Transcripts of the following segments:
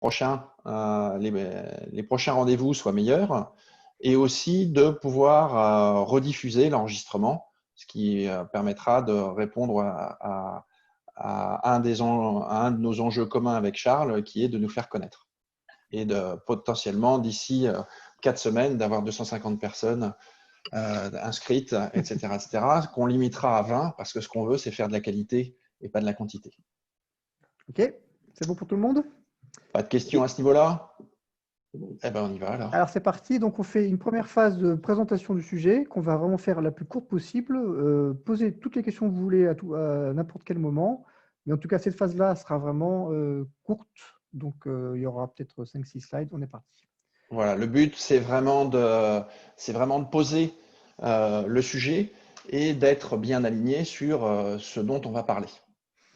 les prochains rendez-vous soient meilleurs et aussi de pouvoir rediffuser l'enregistrement, ce qui permettra de répondre à un de nos enjeux communs avec Charles, qui est de nous faire connaître et de potentiellement, d'ici 4 semaines, d'avoir 250 personnes inscrites, etc., qu'on limitera à 20 parce que ce qu'on veut, c'est faire de la qualité et pas de la quantité. Ok, c'est bon pour tout le monde? Pas de questions à ce niveau-là? Eh ben, on y va alors. Alors c'est parti, donc on fait une première phase de présentation du sujet qu'on va vraiment faire la plus courte possible. Posez toutes les questions que vous voulez à n'importe quel moment. Mais en tout cas, cette phase-là sera vraiment courte. Donc il y aura peut-être 5-6 slides. On est parti. Voilà, le but, c'est vraiment de poser le sujet et d'être bien aligné sur ce dont on va parler.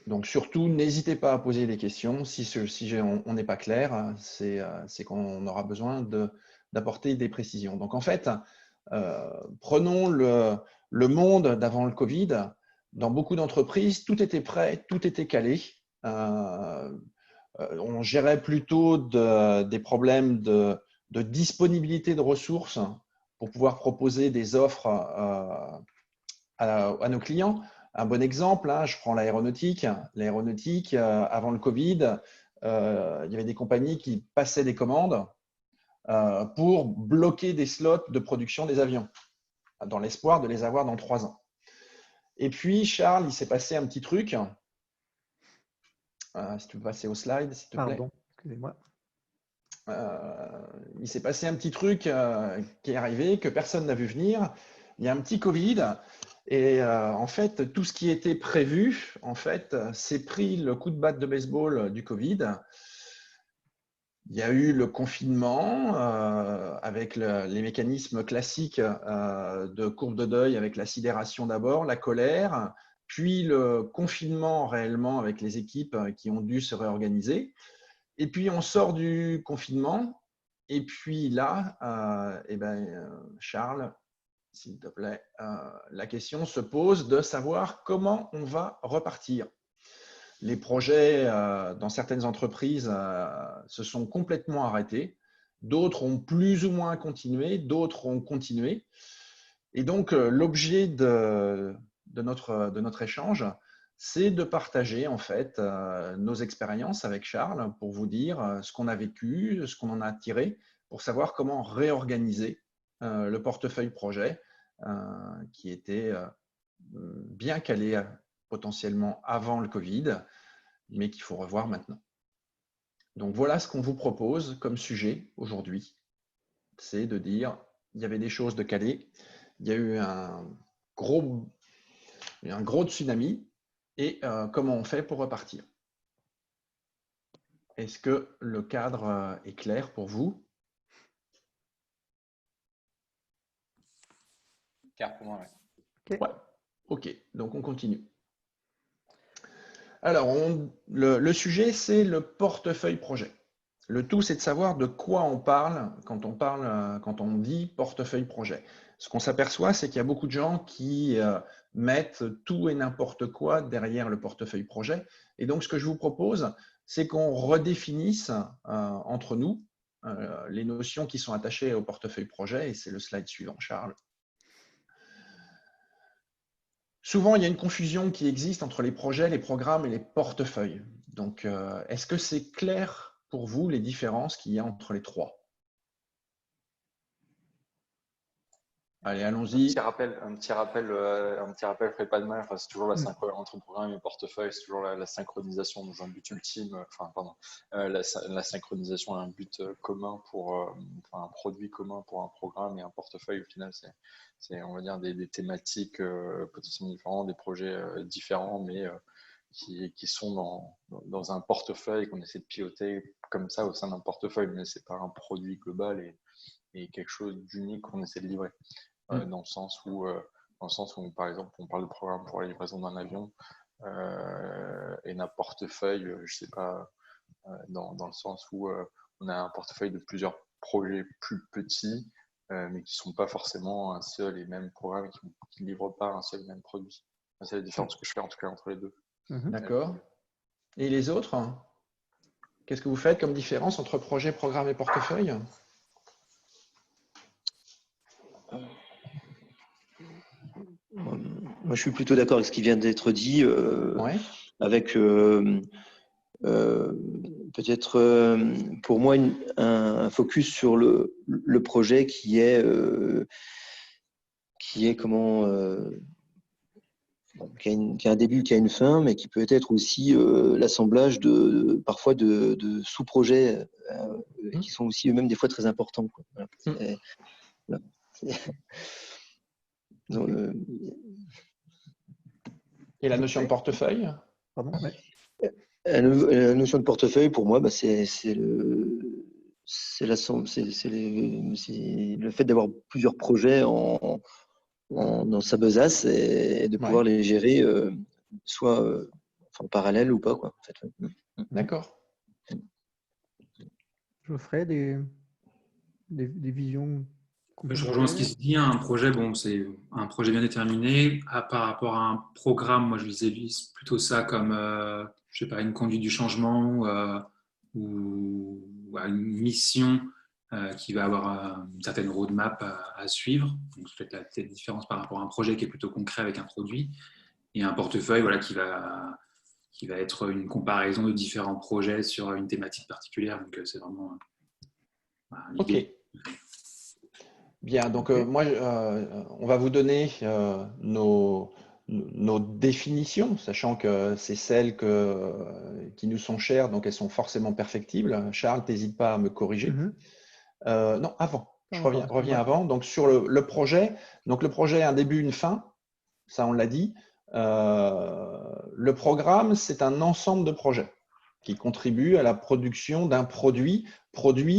Donc surtout, n'hésitez pas à poser des questions. Si on n'est pas clair, c'est qu'on aura besoin d'apporter des précisions. Donc en fait, prenons le monde d'avant le Covid. Dans beaucoup d'entreprises, tout était prêt, tout était calé. On gérait plutôt des problèmes de disponibilité de ressources pour pouvoir proposer des offres à nos clients. Un bon exemple, hein, je prends l'aéronautique. L'aéronautique, avant le Covid, il y avait des compagnies qui passaient des commandes pour bloquer des slots de production des avions, dans l'espoir de les avoir dans 3 ans. Et puis, Charles, il s'est passé un petit truc. Si tu peux passer au slide, s'il te plaît. Pardon, excusez-moi. Il s'est passé un petit truc qui est arrivé, que personne n'a vu venir. Il y a un petit Covid. Et en fait, tout ce qui était prévu, en fait, s'est pris le coup de batte de baseball du Covid. Il y a eu le confinement avec les mécanismes classiques de courbe de deuil, avec la sidération d'abord, la colère, puis le confinement réellement avec les équipes qui ont dû se réorganiser. Et puis on sort du confinement. Et puis là, Charles, s'il te plaît, la question se pose de savoir comment on va repartir. Les projets dans certaines entreprises se sont complètement arrêtés. D'autres ont plus ou moins continué, d'autres ont continué. Et donc, l'objet de notre échange, c'est de partager en fait nos expériences avec Charles pour vous dire ce qu'on a vécu, ce qu'on en a tiré, pour savoir comment réorganiser le portefeuille projet qui était bien calé potentiellement avant le Covid, mais qu'il faut revoir maintenant. Donc voilà ce qu'on vous propose comme sujet aujourd'hui, c'est de dire il y avait des choses de calé, il y a eu un gros tsunami et comment on fait pour repartir. Est-ce que le cadre est clair pour vous? Clair pour moi, oui. Okay. Ouais. Ok, donc on continue. Alors, le sujet, c'est le portefeuille projet. Le tout, c'est de savoir de quoi on parle quand on dit portefeuille projet. Ce qu'on s'aperçoit, c'est qu'il y a beaucoup de gens qui mettent tout et n'importe quoi derrière le portefeuille projet. Et donc, ce que je vous propose, c'est qu'on redéfinisse entre nous les notions qui sont attachées au portefeuille projet. Et c'est le slide suivant, Charles. Souvent, il y a une confusion qui existe entre les projets, les programmes et les portefeuilles. Donc, est-ce que c'est clair pour vous les différences qu'il y a entre les trois? Allez, allons-y. Un petit rappel ferait pas de mal. Enfin, c'est toujours la synchronisation entre programme et portefeuille, c'est toujours la synchronisation dans un but ultime. La synchronisation à un but commun un produit commun pour un programme et un portefeuille. Au final, c'est on va dire des thématiques potentiellement différentes, des projets différents, mais qui sont dans un portefeuille qu'on essaie de piloter comme ça au sein d'un portefeuille, mais c'est pas un produit global et quelque chose d'unique qu'on essaie de livrer. Dans le sens où, par exemple, on parle de programme pour la livraison d'un avion et d'un portefeuille, je sais pas, dans le sens où on a un portefeuille de plusieurs projets plus petits, mais qui sont pas forcément un seul et même programme, qui ne livrent pas un seul et même produit. C'est la différence que je fais en tout cas entre les deux. D'accord. Et les autres? Qu'est-ce que vous faites comme différence entre projet, programme et portefeuille? Moi, je suis plutôt d'accord avec ce qui vient d'être dit, Ouais. avec peut-être pour moi un focus sur le projet qui est comment qui a un début, qui a une fin, mais qui peut être aussi l'assemblage parfois de sous-projets qui sont aussi eux-mêmes des fois très importants, quoi. Voilà. Voilà. Donc, Et la notion de portefeuille? Pardon, ouais. la notion de portefeuille, pour moi, c'est le fait d'avoir plusieurs projets dans sa besace et de pouvoir les gérer soit en parallèle ou pas, quoi, en fait. D'accord. Geoffrey, des visions Je rejoins ce qui se dit. Un projet, bon, c'est un projet bien déterminé. Par rapport à un programme, moi, je visualise plutôt ça comme, je sais pas, une conduite du changement ou une mission qui va avoir une certaine roadmap à suivre. Donc, c'est peut-être la différence par rapport à un projet qui est plutôt concret avec un produit et un portefeuille, voilà, qui va être une comparaison de différents projets sur une thématique particulière. Donc, c'est vraiment l'idée. Ok. Bien, donc moi, on va vous donner nos définitions, sachant que c'est celles qui nous sont chères, donc elles sont forcément perfectibles. Charles, n'hésite pas à me corriger. Non, avant. Je reviens avant. Donc sur le projet, donc le projet a un début, une fin, ça on l'a dit. Le programme, c'est un ensemble de projets qui contribuent à la production d'un produit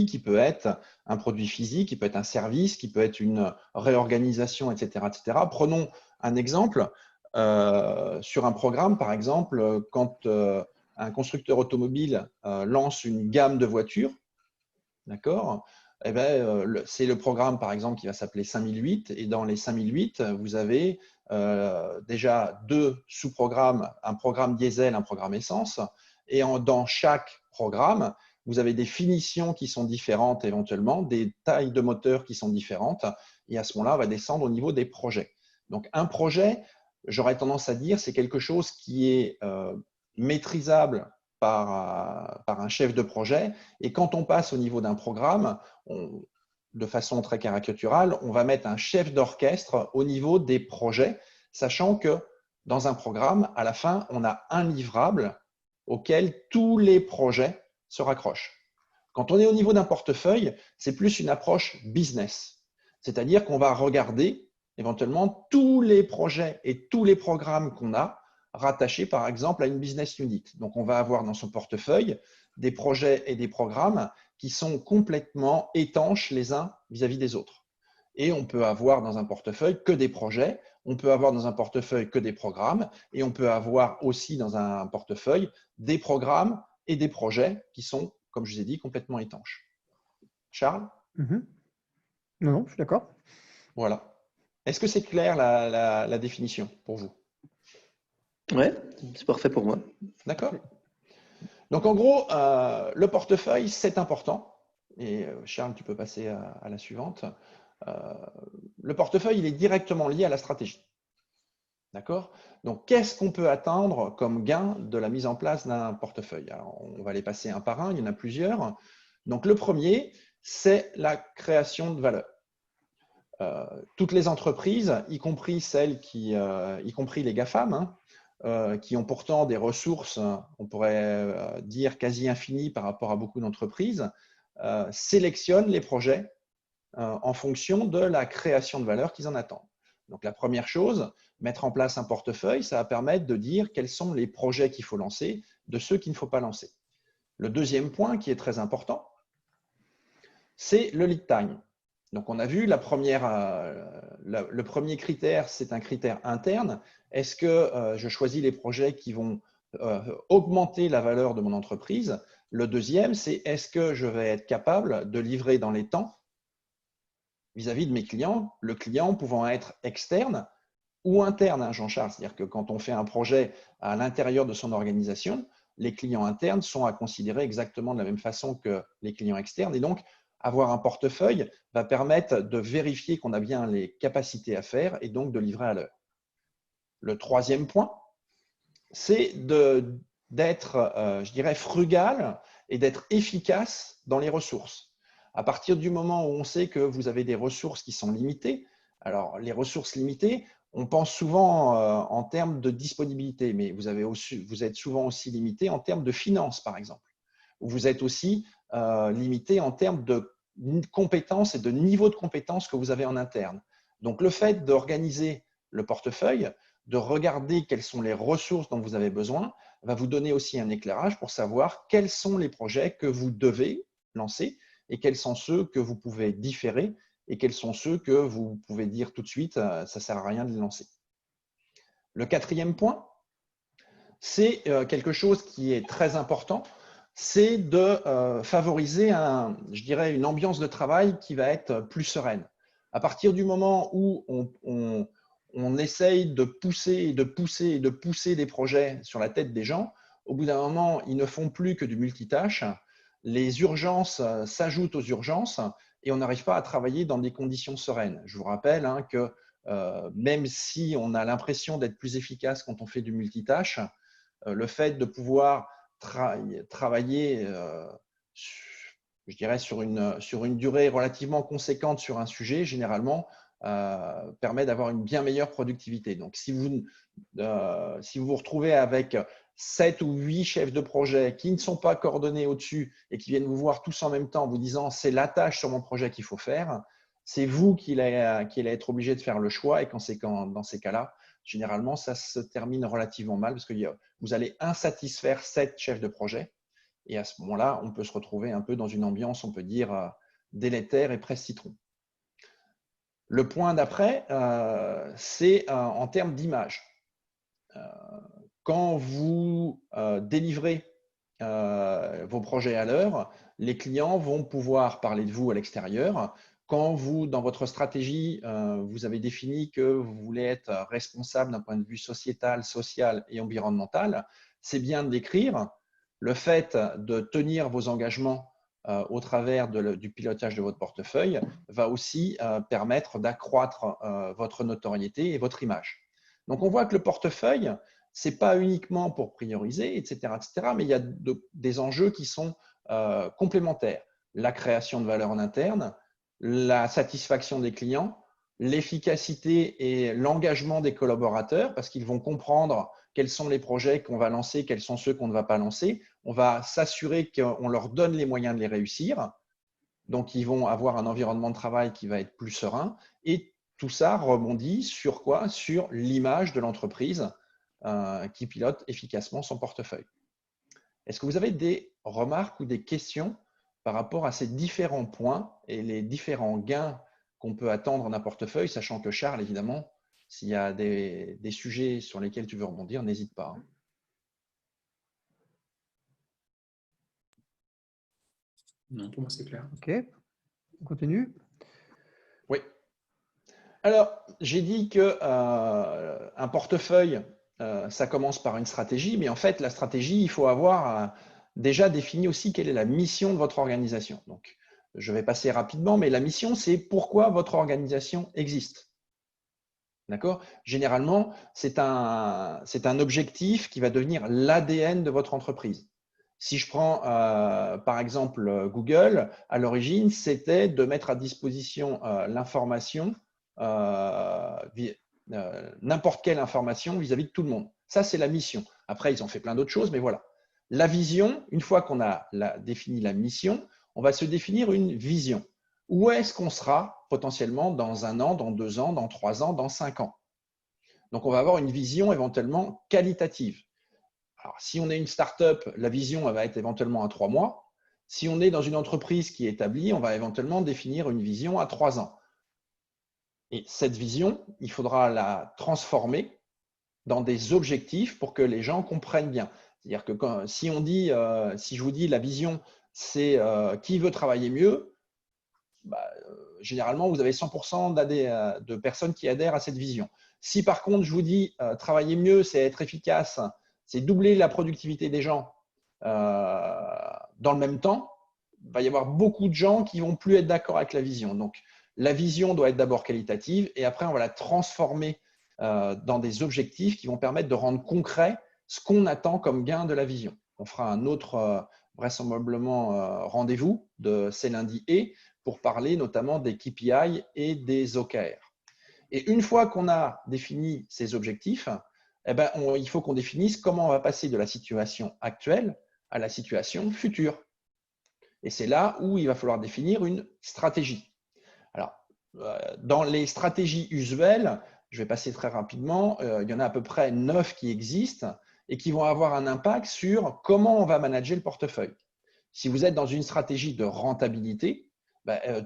qui peut être un produit physique, qui peut être un service, qui peut être une réorganisation, etc. etc. Prenons un exemple. Sur un programme, par exemple, quand un constructeur automobile lance une gamme de voitures, d'accord, eh ben, c'est le programme, par exemple, qui va s'appeler 5008. Et dans les 5008, vous avez déjà deux sous-programmes, un programme diesel, un programme essence. Et dans chaque programme, vous avez des finitions qui sont différentes éventuellement, des tailles de moteurs qui sont différentes. Et à ce moment-là, on va descendre au niveau des projets. Donc, un projet, j'aurais tendance à dire, c'est quelque chose qui est maîtrisable par un chef de projet. Et quand on passe au niveau d'un programme, de façon très caricaturale, on va mettre un chef d'orchestre au niveau des projets, sachant que dans un programme, à la fin, on a un livrable auquel tous les projets se raccrochent. Quand on est au niveau d'un portefeuille, c'est plus une approche business. C'est-à-dire qu'on va regarder éventuellement tous les projets et tous les programmes qu'on a rattachés par exemple à une business unit. Donc on va avoir dans son portefeuille des projets et des programmes qui sont complètement étanches les uns vis-à-vis des autres. Et on peut avoir dans un portefeuille que des projets, on peut avoir dans un portefeuille que des programmes, et on peut avoir aussi dans un portefeuille des programmes et des projets qui sont, comme je vous ai dit, complètement étanches. Charles? Non, je suis d'accord. Voilà. Est-ce que c'est clair la définition pour vous? Ouais, c'est parfait pour moi. D'accord. Donc en gros, le portefeuille, c'est important. Et Charles, tu peux passer à la suivante. Le portefeuille, il est directement lié à la stratégie. D'accord? Donc, qu'est-ce qu'on peut attendre comme gain de la mise en place d'un portefeuille? Alors, on va les passer un par un, il y en a plusieurs. Donc, le premier, c'est la création de valeur. Toutes les entreprises, y compris celles y compris les GAFAM, qui ont pourtant des ressources, on pourrait dire quasi infinies par rapport à beaucoup d'entreprises, sélectionnent les projets en fonction de la création de valeur qu'ils en attendent. Donc, la première chose, mettre en place un portefeuille, ça va permettre de dire quels sont les projets qu'il faut lancer, de ceux qu'il ne faut pas lancer. Le deuxième point qui est très important, c'est le lead time. Donc, on a vu le premier critère, c'est un critère interne. Est-ce que je choisis les projets qui vont augmenter la valeur de mon entreprise? Le deuxième, c'est est-ce que je vais être capable de livrer dans les temps vis-à-vis de mes clients, le client pouvant être externe ou interne, Jean-Charles. C'est-à-dire que quand on fait un projet à l'intérieur de son organisation, les clients internes sont à considérer exactement de la même façon que les clients externes. Et donc, avoir un portefeuille va permettre de vérifier qu'on a bien les capacités à faire et donc de livrer à l'heure. Le troisième point, c'est d'être, je dirais, frugal et d'être efficace dans les ressources. À partir du moment où on sait que vous avez des ressources qui sont limitées, alors les ressources limitées, on pense souvent en termes de disponibilité, mais vous êtes souvent aussi limité en termes de finances, par exemple. Vous êtes aussi limité en termes de compétences et de niveau de compétences que vous avez en interne. Donc, le fait d'organiser le portefeuille, de regarder quelles sont les ressources dont vous avez besoin, va vous donner aussi un éclairage pour savoir quels sont les projets que vous devez lancer et quels sont ceux que vous pouvez différer et quels sont ceux que vous pouvez dire tout de suite, ça ne sert à rien de les lancer. Le quatrième point, c'est quelque chose qui est très important, c'est de favoriser je dirais, une ambiance de travail qui va être plus sereine. À partir du moment où on essaye de pousser des projets sur la tête des gens, au bout d'un moment, ils ne font plus que du multitâche. Les urgences s'ajoutent aux urgences et on n'arrive pas à travailler dans des conditions sereines. Je vous rappelle que même si on a l'impression d'être plus efficace quand on fait du multitâche, le fait de pouvoir travailler, je dirais, sur une durée relativement conséquente sur un sujet, généralement, permet d'avoir une bien meilleure productivité. Donc, si vous vous retrouvez avec 7 ou 8 chefs de projet qui ne sont pas coordonnés au-dessus et qui viennent vous voir tous en même temps en vous disant « c'est la tâche sur mon projet qu'il faut faire », c'est vous qui allez être obligé de faire le choix. Et dans ces cas-là, généralement, ça se termine relativement mal parce que vous allez insatisfaire 7 chefs de projet. Et à ce moment-là, on peut se retrouver un peu dans une ambiance, on peut dire, délétère et presse-citron. Le point d'après, c'est en termes d'image. Quand vous délivrez vos projets à l'heure, les clients vont pouvoir parler de vous à l'extérieur. Quand vous, dans votre stratégie, vous avez défini que vous voulez être responsable d'un point de vue sociétal, social et environnemental, c'est bien de l'écrire. Le fait de tenir vos engagements au travers du pilotage de votre portefeuille va aussi permettre d'accroître votre notoriété et votre image. Donc, on voit que le portefeuille, ce n'est pas uniquement pour prioriser, etc., mais il y a des enjeux qui sont complémentaires. La création de valeur en interne, la satisfaction des clients, l'efficacité et l'engagement des collaborateurs, parce qu'ils vont comprendre quels sont les projets qu'on va lancer, quels sont ceux qu'on ne va pas lancer. On va s'assurer qu'on leur donne les moyens de les réussir. Donc, ils vont avoir un environnement de travail qui va être plus serein. Et tout ça rebondit sur quoi? Sur l'image de l'entreprise qui pilote efficacement son portefeuille. Est-ce que vous avez des remarques ou des questions par rapport à ces différents points et les différents gains qu'on peut attendre d'un portefeuille, sachant que Charles, évidemment, s'il y a des sujets sur lesquels tu veux rebondir, n'hésite pas. Non, pour moi, c'est clair. OK. On continue. Oui. Alors, j'ai dit qu'un portefeuille, ça commence par une stratégie, mais en fait, la stratégie, il faut avoir déjà défini aussi quelle est la mission de votre organisation. Donc, je vais passer rapidement, mais la mission, c'est pourquoi votre organisation existe. D'accord? Généralement, c'est un objectif qui va devenir l'ADN de votre entreprise. Si je prends par exemple Google, à l'origine, c'était de mettre à disposition l'information, n'importe quelle information vis-à-vis de tout le monde. Ça, c'est la mission. Après, ils ont fait plein d'autres choses, mais voilà. La vision, une fois qu'on a défini la mission, on va se définir une vision. Où est-ce qu'on sera potentiellement dans 1 an, dans 2 ans, dans 3 ans, dans 5 ans? Donc, on va avoir une vision éventuellement qualitative. Alors, si on est une start-up, la vision va être éventuellement à 3 mois. Si on est dans une entreprise qui est établie, on va éventuellement définir une vision à 3 ans. Et cette vision, il faudra la transformer dans des objectifs pour que les gens comprennent bien. C'est-à-dire que si je vous dis la vision, c'est qui veut travailler mieux, généralement, vous avez 100% de personnes qui adhèrent à cette vision. Si par contre, je vous dis travailler mieux, c'est être efficace, c'est doubler la productivité des gens dans le même temps, il va y avoir beaucoup de gens qui ne vont plus être d'accord avec la vision. Donc, la vision doit être d'abord qualitative et après, on va la transformer dans des objectifs qui vont permettre de rendre concret ce qu'on attend comme gain de la vision. On fera un autre, vraisemblablement, rendez-vous de ces lundis pour parler notamment des KPI et des OKR. Et une fois qu'on a défini ces objectifs, eh ben, il faut qu'on définisse comment on va passer de la situation actuelle à la situation future. Et c'est là où il va falloir définir une stratégie. Alors, dans les stratégies usuelles, je vais passer très rapidement, il y en a à peu près 9 qui existent et qui vont avoir un impact sur comment on va manager le portefeuille. Si vous êtes dans une stratégie de rentabilité,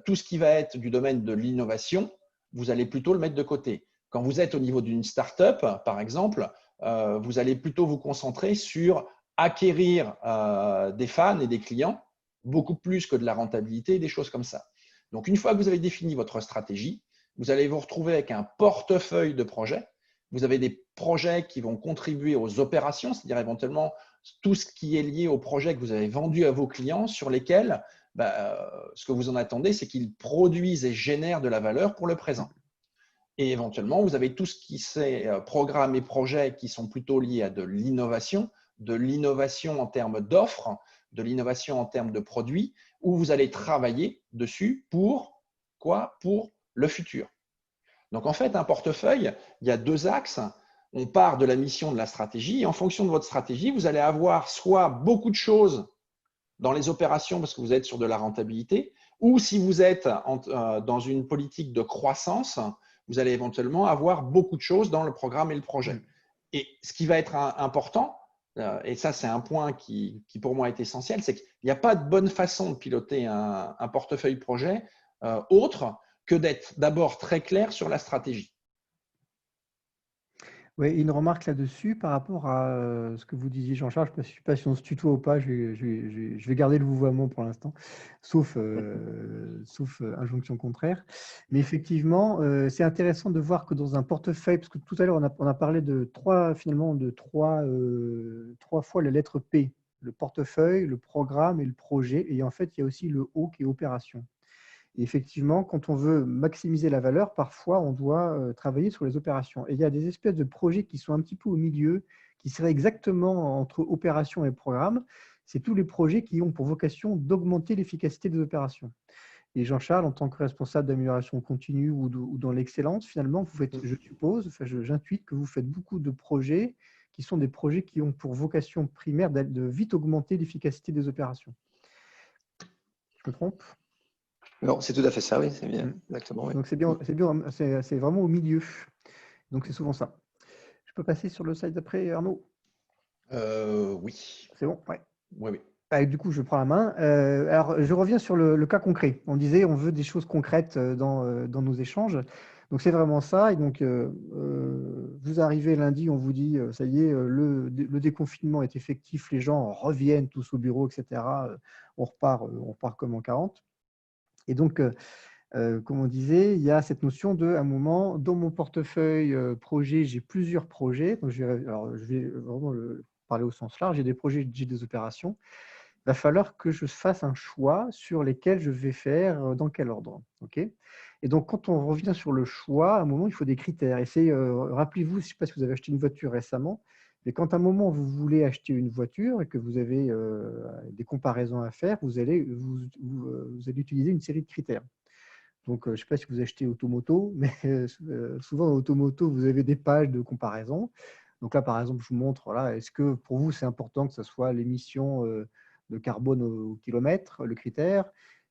tout ce qui va être du domaine de l'innovation, vous allez plutôt le mettre de côté. Quand vous êtes au niveau d'une start-up, par exemple, vous allez plutôt vous concentrer sur acquérir des fans et des clients, beaucoup plus que de la rentabilité et des choses comme ça. Donc, une fois que vous avez défini votre stratégie, vous allez vous retrouver avec un portefeuille de projets. Vous avez des projets qui vont contribuer aux opérations, c'est-à-dire éventuellement tout ce qui est lié aux projets que vous avez vendus à vos clients sur lesquels ce que vous en attendez, c'est qu'ils produisent et génèrent de la valeur pour le présent. Et éventuellement, vous avez tout ce qui est programmes et projets qui sont plutôt liés à de l'innovation en termes d'offres, de l'innovation en termes de produits, où vous allez travailler dessus pour quoi? Pour le futur. Donc, en fait, un portefeuille, il y a 2 axes. On part de la mission de la stratégie et en fonction de votre stratégie, vous allez avoir soit beaucoup de choses dans les opérations parce que vous êtes sur de la rentabilité, ou si vous êtes dans une politique de croissance, vous allez éventuellement avoir beaucoup de choses dans le programme et le projet. Et ce qui va être important, et ça c'est un point qui pour moi est essentiel, c'est qu'il n'y a pas de bonne façon de piloter un portefeuille projet autre que d'être d'abord très clair sur la stratégie. Oui, une remarque là-dessus par rapport à ce que vous disiez, Jean-Charles. Je ne sais pas si on se tutoie ou pas, je vais garder le vouvoiement pour l'instant, sauf injonction contraire. Mais effectivement, c'est intéressant de voir que dans un portefeuille, parce que tout à l'heure, on a parlé de trois fois la lettre P, le portefeuille, le programme et le projet. Et en fait, il y a aussi le O qui est opération. Et effectivement, quand on veut maximiser la valeur, parfois, on doit travailler sur les opérations. Et il y a des espèces de projets qui sont un petit peu au milieu, qui seraient exactement entre opération et programme. C'est tous les projets qui ont pour vocation d'augmenter l'efficacité des opérations. Et Jean-Charles, en tant que responsable d'amélioration continue ou dans l'excellence, finalement, vous faites, je suppose, j'intuite que vous faites beaucoup de projets qui sont des projets qui ont pour vocation primaire de vite augmenter l'efficacité des opérations. Je me trompe ? Non, c'est tout à fait ça, oui, c'est bien, exactement. Oui. Donc c'est vraiment au milieu. Donc c'est souvent ça. Je peux passer sur le slide d'après, Arnaud? Oui. C'est bon? Ouais. Oui. Du coup, je prends la main. Alors, je reviens sur le cas concret. On disait on veut des choses concrètes dans nos échanges. Donc, c'est vraiment ça. Et donc, vous arrivez lundi, on vous dit, ça y est, le déconfinement est effectif, les gens reviennent tous au bureau, etc. On repart comme en 40. Et donc, comme on disait, il y a cette notion de, à un moment, dans mon portefeuille projet, j'ai plusieurs projets. Donc, je vais vraiment parler au sens large. J'ai des projets, j'ai des opérations. Il va falloir que je fasse un choix sur lesquels je vais faire dans quel ordre. Okay. Et donc, quand on revient sur le choix, à un moment, il faut des critères. Et rappelez-vous, je ne sais pas si vous avez acheté une voiture récemment, mais quand à un moment, vous voulez acheter une voiture et que vous avez des comparaisons à faire, vous allez utiliser une série de critères. Donc, je ne sais pas si vous achetez Automoto, mais souvent dans Automoto, vous avez des pages de comparaison. Donc là, par exemple, je vous montre, voilà, est-ce que pour vous, c'est important que ce soit l'émission de carbone au kilomètre, le critère?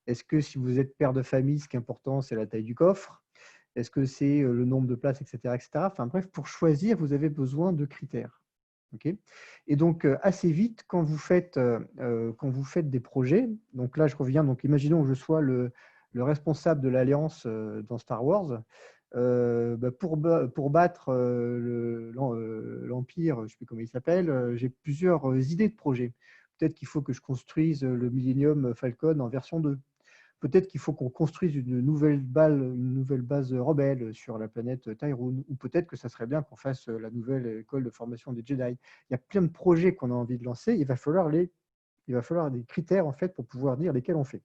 Est-ce que si vous êtes père de famille, ce qui est important, c'est la taille du coffre? Est-ce que c'est le nombre de places, etc., etc. Enfin bref, pour choisir, vous avez besoin de critères. Okay. Et donc, assez vite, quand vous faites des projets, donc là, je reviens, donc imaginons que je sois le responsable de l'Alliance dans Star Wars, pour battre l'Empire, je ne sais plus comment il s'appelle, j'ai plusieurs idées de projets. Peut-être qu'il faut que je construise le Millennium Falcon en version 2. Peut-être qu'il faut qu'on construise une nouvelle base rebelle sur la planète Tyrune. Ou peut-être que ça serait bien qu'on fasse la nouvelle école de formation des Jedi. Il y a plein de projets qu'on a envie de lancer. Il va falloir les Il va falloir des critères en fait pour pouvoir dire lesquels on fait.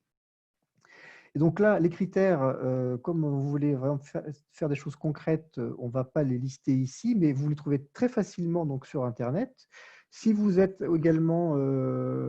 Et donc là, les critères, comme vous voulez vraiment faire des choses concrètes, on ne va pas les lister ici, mais vous les trouvez très facilement donc, sur Internet. Si vous êtes également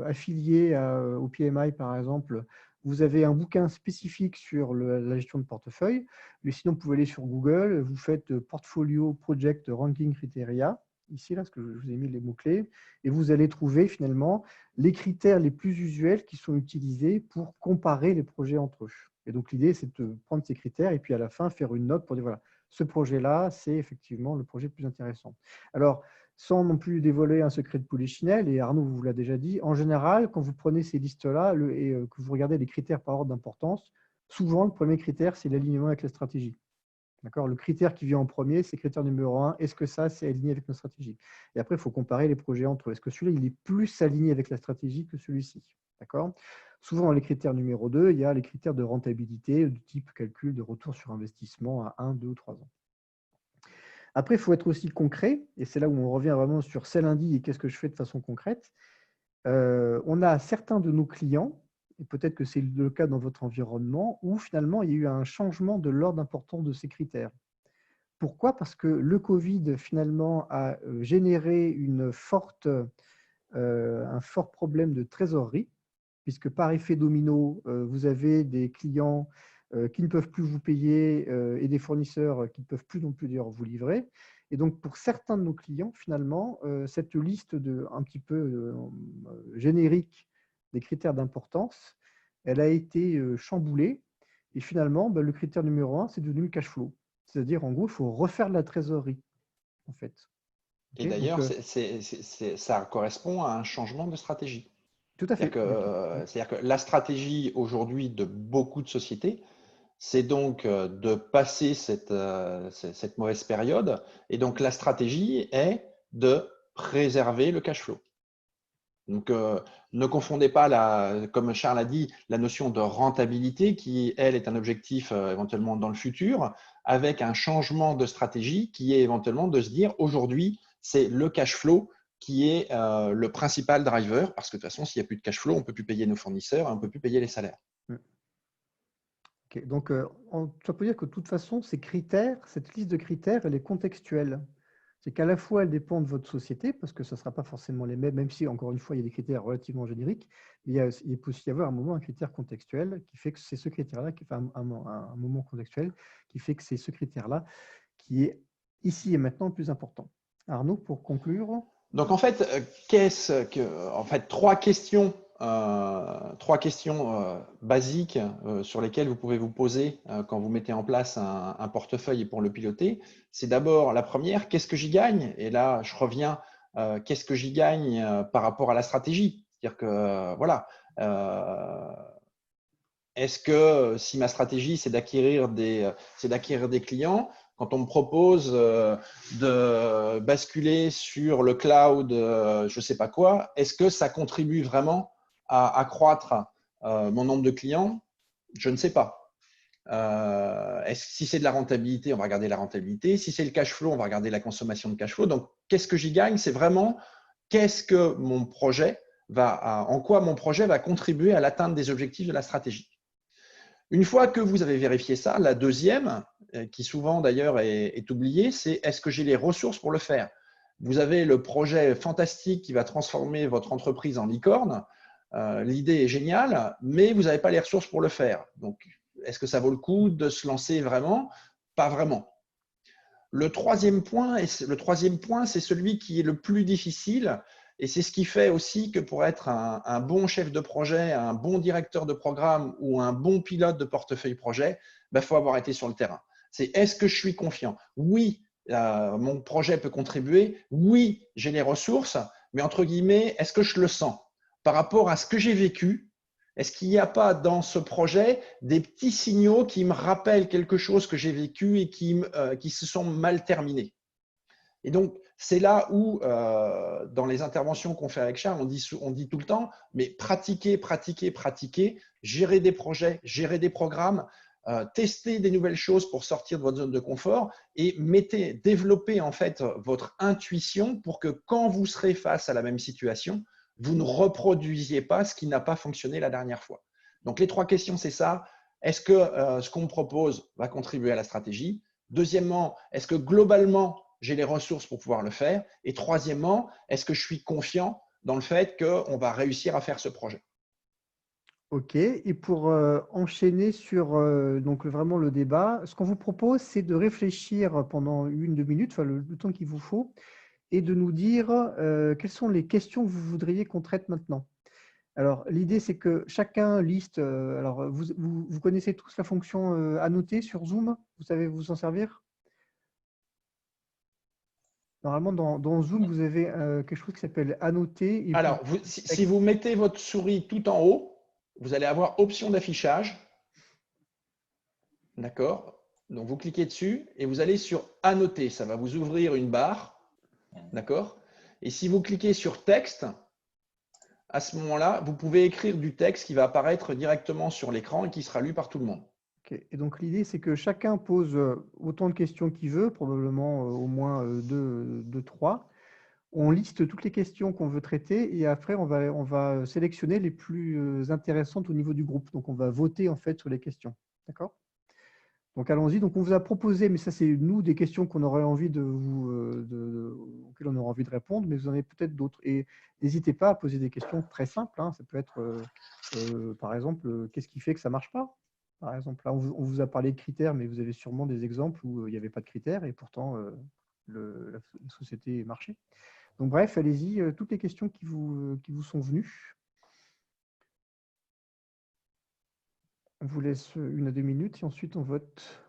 affilié au PMI, par exemple, vous avez un bouquin spécifique sur la gestion de portefeuille. Mais sinon, vous pouvez aller sur Google, vous faites Portfolio Project Ranking Criteria, ici, là, parce que je vous ai mis les mots-clés, et vous allez trouver finalement les critères les plus usuels qui sont utilisés pour comparer les projets entre eux. Et donc, l'idée, c'est de prendre ces critères et puis à la fin, faire une note pour dire, voilà, ce projet-là, c'est effectivement le projet le plus intéressant. Alors, sans non plus dévoiler un secret de Polichinelle, et Arnaud vous l'a déjà dit, en général, quand vous prenez ces listes-là et que vous regardez les critères par ordre d'importance, souvent, le premier critère, c'est l'alignement avec la stratégie. Le critère qui vient en premier, c'est critère numéro 1. Est-ce que ça, c'est aligné avec notre stratégie? Et après, il faut comparer les projets entre eux. Est-ce que celui-là, il est plus aligné avec la stratégie que celui-ci? Souvent, dans les critères numéro 2, il y a les critères de rentabilité, du type calcul de retour sur investissement à 1, 2 ou 3 ans. Après, il faut être aussi concret. Et c'est là où on revient vraiment sur c'est lundi et qu'est-ce que je fais de façon concrète. On a certains de nos clients, et peut-être que c'est le cas dans votre environnement, où finalement, il y a eu un changement de l'ordre d'importance de ces critères. Pourquoi? Parce que le Covid, finalement, a généré un fort problème de trésorerie, puisque par effet domino, vous avez des clients qui ne peuvent plus vous payer et des fournisseurs qui ne peuvent plus non plus d'ailleurs vous livrer. Et donc, pour certains de nos clients, finalement, cette liste un petit peu générique des critères d'importance, elle a été chamboulée. Et finalement, le critère numéro 1, c'est devenu le cash flow. C'est-à-dire, en gros, il faut refaire de la trésorerie, en fait. Et d'ailleurs, ça correspond à un changement de stratégie. Tout à fait. C'est-à-dire que la stratégie aujourd'hui de beaucoup de sociétés, c'est donc de passer cette mauvaise période. Et donc, la stratégie est de préserver le cash flow. Donc, ne confondez pas, comme Charles a dit, la notion de rentabilité qui, elle, est un objectif éventuellement dans le futur, avec un changement de stratégie qui est éventuellement de se dire aujourd'hui, c'est le cash flow qui est le principal driver, parce que de toute façon, s'il n'y a plus de cash flow, on ne peut plus payer nos fournisseurs et on ne peut plus payer les salaires. Okay. Donc, ça peut dire que de toute façon, ces critères, cette liste de critères, elle est contextuelle. C'est qu'à la fois, elle dépend de votre société, parce que ça ne sera pas forcément les mêmes, même si, encore une fois, il y a des critères relativement génériques. Il peut aussi y avoir un moment, un critère contextuel qui fait que c'est ce critère-là, un moment contextuel qui fait que c'est ce critère-là qui est ici et maintenant le plus important. Arnaud, pour conclure. Donc, en fait, trois questions basiques sur lesquelles vous pouvez vous poser quand vous mettez en place un portefeuille et pour le piloter. C'est d'abord la première, qu'est-ce que j'y gagne? Et là, je reviens, qu'est-ce que j'y gagne par rapport à la stratégie? C'est-à-dire que, voilà, est-ce que si ma stratégie, c'est d'acquérir des clients, quand on me propose de basculer sur le cloud, je ne sais pas quoi, est-ce que ça contribue vraiment à accroître mon nombre de clients? Je ne sais pas. Si c'est de la rentabilité, on va regarder la rentabilité. Si c'est le cash flow, on va regarder la consommation de cash flow. Donc, qu'est-ce que j'y gagne? C'est vraiment en quoi mon projet va contribuer à l'atteinte des objectifs de la stratégie. Une fois que vous avez vérifié ça, la deuxième, qui souvent d'ailleurs est oubliée, c'est est-ce que j'ai les ressources pour le faire? Vous avez le projet fantastique qui va transformer votre entreprise en licorne. L'idée est géniale, mais vous n'avez pas les ressources pour le faire. Donc, est-ce que ça vaut le coup de se lancer vraiment? Pas vraiment. Le troisième point, c'est celui qui est le plus difficile. Et c'est ce qui fait aussi que pour être un bon chef de projet, un bon directeur de programme ou un bon pilote de portefeuille projet, il faut avoir été sur le terrain. C'est est-ce que je suis confiant? Oui, mon projet peut contribuer. Oui, j'ai les ressources. Mais entre guillemets, est-ce que je le sens? Par rapport à ce que j'ai vécu, est-ce qu'il n'y a pas dans ce projet des petits signaux qui me rappellent quelque chose que j'ai vécu et qui se sont mal terminés? Et donc, c'est là où, dans les interventions qu'on fait avec Charles, on dit tout le temps, mais pratiquez, gérer des projets, gérer des programmes, tester des nouvelles choses pour sortir de votre zone de confort et développez en fait votre intuition pour que quand vous serez face à la même situation, vous ne reproduisiez pas ce qui n'a pas fonctionné la dernière fois. Donc, les 3 questions, c'est ça. Est-ce que ce qu'on me propose va contribuer à la stratégie? Deuxièmement, est-ce que globalement, j'ai les ressources pour pouvoir le faire? Et troisièmement, est-ce que je suis confiant dans le fait qu'on va réussir à faire ce projet? Ok. Et pour enchaîner sur donc vraiment le débat, ce qu'on vous propose, c'est de réfléchir pendant 1-2 minutes, enfin le temps qu'il vous faut, et de nous dire quelles sont les questions que vous voudriez qu'on traite maintenant. Alors, l'idée, c'est que chacun liste. Alors, vous connaissez tous la fonction annoter sur Zoom? Vous savez vous en servir? Normalement, dans Zoom, vous avez quelque chose qui s'appelle annoter. Et Alors, si vous mettez votre souris tout en haut, vous allez avoir option d'affichage. D'accord? Donc, vous cliquez dessus et vous allez sur annoter. Ça va vous ouvrir une barre. D'accord? Et si vous cliquez sur texte, à ce moment-là, vous pouvez écrire du texte qui va apparaître directement sur l'écran et qui sera lu par tout le monde. Ok. Et donc, l'idée, c'est que chacun pose autant de questions qu'il veut, probablement au moins 2, 3. On liste toutes les questions qu'on veut traiter et après, on va sélectionner les plus intéressantes au niveau du groupe. Donc, on va voter en fait sur les questions. D'accord? Donc, allons-y. Donc, on vous a proposé, mais ça, c'est nous, des questions qu'on aurait envie auxquelles on aurait envie de répondre, mais vous en avez peut-être d'autres. Et n'hésitez pas à poser des questions très simples, hein. Ça peut être, par exemple, qu'est-ce qui fait que ça ne marche pas? Par exemple, là, on vous a parlé de critères, mais vous avez sûrement des exemples où il n'y avait pas de critères et pourtant, la société marchait. Donc, bref, allez-y, toutes les questions qui vous sont venues. On vous laisse 1 à 2 minutes et ensuite on vote.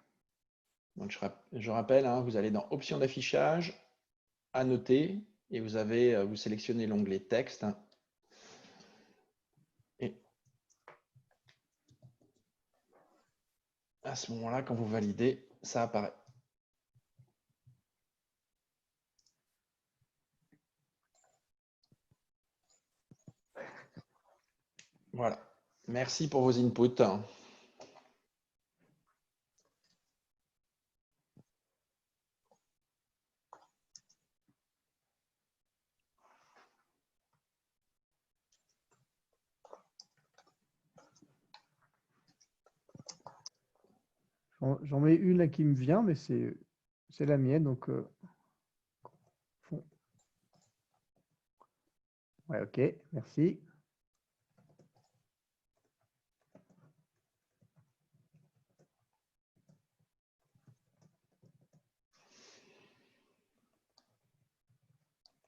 Donc, je rappelle, hein, vous allez dans option d'affichage, annoter, et vous sélectionnez l'onglet texte. Et à ce moment-là, quand vous validez, ça apparaît. Voilà. Merci pour vos inputs. J'en mets une là qui me vient, mais c'est la mienne. Donc, ouais, ok, merci.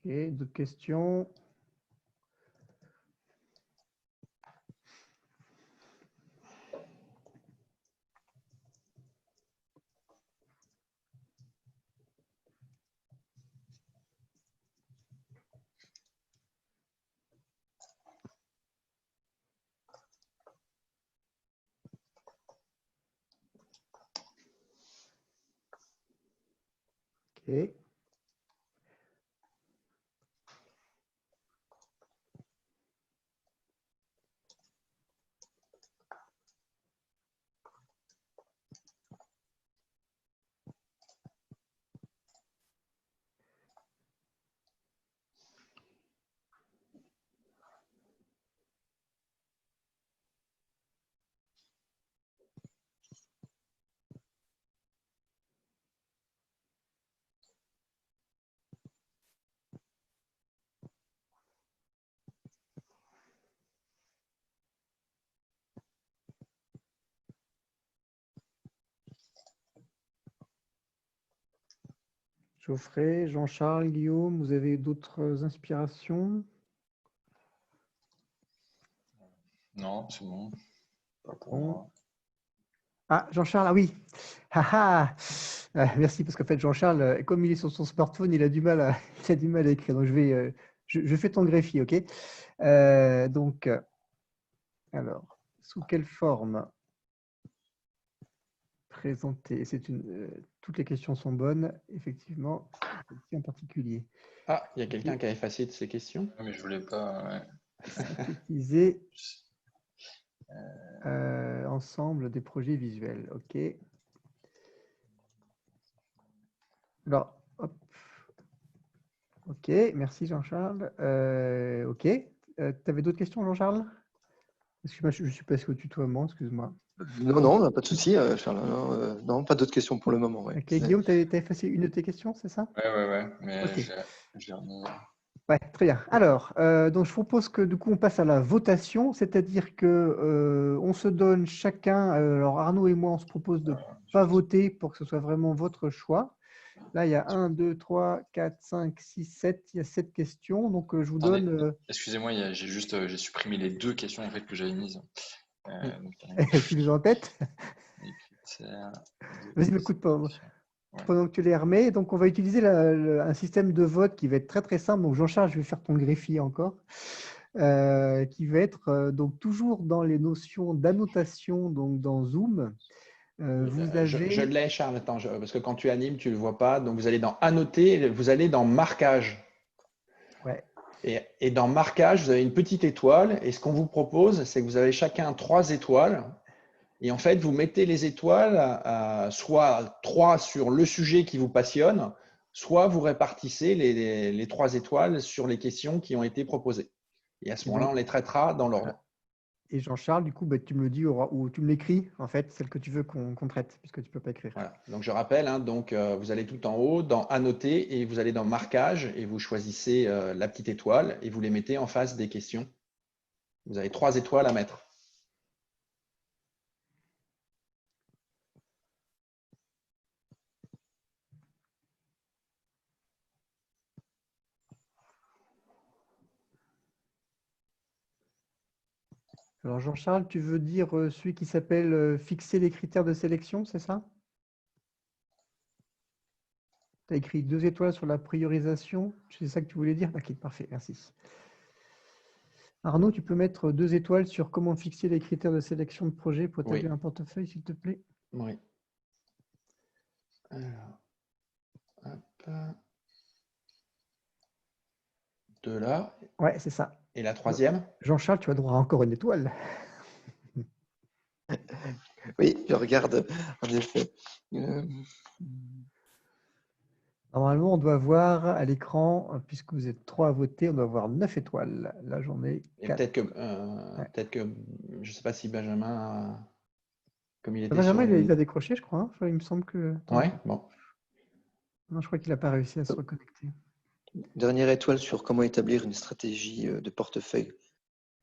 Ok, d'autres questions? Ok. Geoffrey, Jean-Charles, Guillaume, vous avez d'autres inspirations? Non, c'est bon. Pas pour Bon. moi. Ah, Jean-Charles, ah oui. Ah, ah. Merci, parce qu'en fait, Jean-Charles, comme il est sur son smartphone, il a du mal à, il a du mal à écrire. Donc, je fais ton greffier, ok? Donc, alors, sous quelle forme présenter? Toutes les questions sont bonnes, effectivement, celle-ci en particulier. Ah, il y a quelqu'un qui a effacé de ces questions. Mais je voulais pas. Ouais. Synthétiser ensemble des projets visuels, ok. Alors, hop. Ok, merci Jean-Charles. Ok, Tu avais d'autres questions, Jean-Charles? Excuse-moi, je suis passé au tutoiement, excuse-moi. Non, pas de souci, Charles. Non, pas d'autres questions pour le moment. Ouais. Ok, Guillaume, tu as effacé une de tes questions, c'est ça? Ouais, mais Ok. j'ai remis. Ouais, très bien. Alors, donc je propose que du coup on passe à la votation, c'est-à-dire que on se donne chacun. Alors Arnaud et moi, on se propose de pas voter pour que ce soit vraiment votre choix. Là, il y a 1, 2, 3, 4, 5, 6, 7. Il y a 7 questions. Donc je vous Attendez, donne. excusez-moi, j'ai supprimé les 2 questions en fait que j'avais mises. Donc, Tu les as en tête? Vas-y, m'écoute pas. Pendant que tu les remets, donc on va utiliser un système de vote qui va être très très simple. Donc Jean-Charles, je vais faire ton greffier encore, qui va être donc toujours dans les notions d'annotation, donc dans Zoom. Vous avez. Je l'ai, Charles, attends, parce que quand tu animes, tu ne le vois pas. Donc vous allez dans Annoter, vous allez dans Marquage. Ouais. Et dans Marquage, vous avez une petite étoile. Et ce qu'on vous propose, c'est que vous avez chacun 3 étoiles. Et en fait, vous mettez les étoiles, soit 3 sur le sujet qui vous passionne, soit vous répartissez les 3 étoiles sur les questions qui ont été proposées. Et à ce moment-là, on les traitera dans l'ordre. Et Jean-Charles, du coup, bah, tu me le dis ou tu me l'écris, en fait, celle que tu veux qu'on traite, puisque tu ne peux pas écrire. Voilà. Donc, je rappelle, hein, donc, vous allez tout en haut dans Annoter et vous allez dans Marquage et vous choisissez la petite étoile et vous les mettez en face des questions. Vous avez 3 étoiles à mettre. Alors Jean-Charles, tu veux dire celui qui s'appelle fixer les critères de sélection, c'est ça? Tu as écrit 2 étoiles sur la priorisation, c'est ça que tu voulais dire? Ok, parfait, merci. Arnaud, tu peux mettre 2 étoiles sur comment fixer les critères de sélection de projet pour établir un portefeuille, s'il te plaît? Oui. Alors, hop. 2 là. Ouais, c'est ça. Et la 3e? Jean-Charles, tu as droit à encore une étoile. Oui, je regarde, en effet. Normalement, on doit voir à l'écran, puisque vous êtes 3 à voter, on doit avoir 9 étoiles. La journée. Et peut-être que, je ne sais pas si Benjamin, comme il était Benjamin, sur il a décroché, je crois. Hein. Enfin, il me semble que. Attends. Ouais, bon. Non, je crois qu'il n'a pas réussi à se reconnecter. Dernière étoile sur comment établir une stratégie de portefeuille.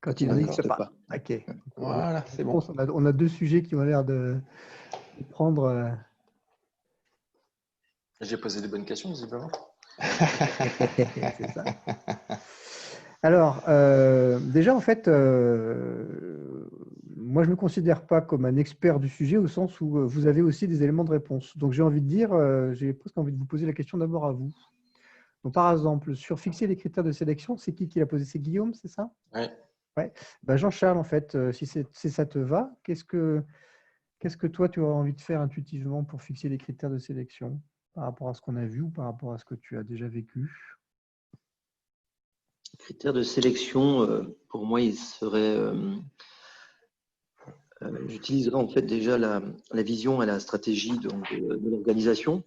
Quand il n'existe pas. Ok. Voilà, c'est bon. On a 2 sujets qui ont l'air de prendre. J'ai posé des bonnes questions, visiblement. C'est ça. Alors, déjà, en fait, moi, je ne me considère pas comme un expert du sujet au sens où vous avez aussi des éléments de réponse. Donc, j'ai envie de dire, j'ai presque envie de vous poser la question d'abord à vous. Donc, par exemple, sur fixer les critères de sélection, c'est qui l'a posé? C'est Guillaume, c'est ça? Oui. Ouais. Ben, Jean-Charles, en fait, si ça te va, qu'est-ce que toi, tu aurais envie de faire intuitivement pour fixer les critères de sélection par rapport à ce qu'on a vu ou par rapport à ce que tu as déjà vécu? Critères de sélection, pour moi, il serait. J'utiliserai en fait déjà la vision et la stratégie de l'organisation.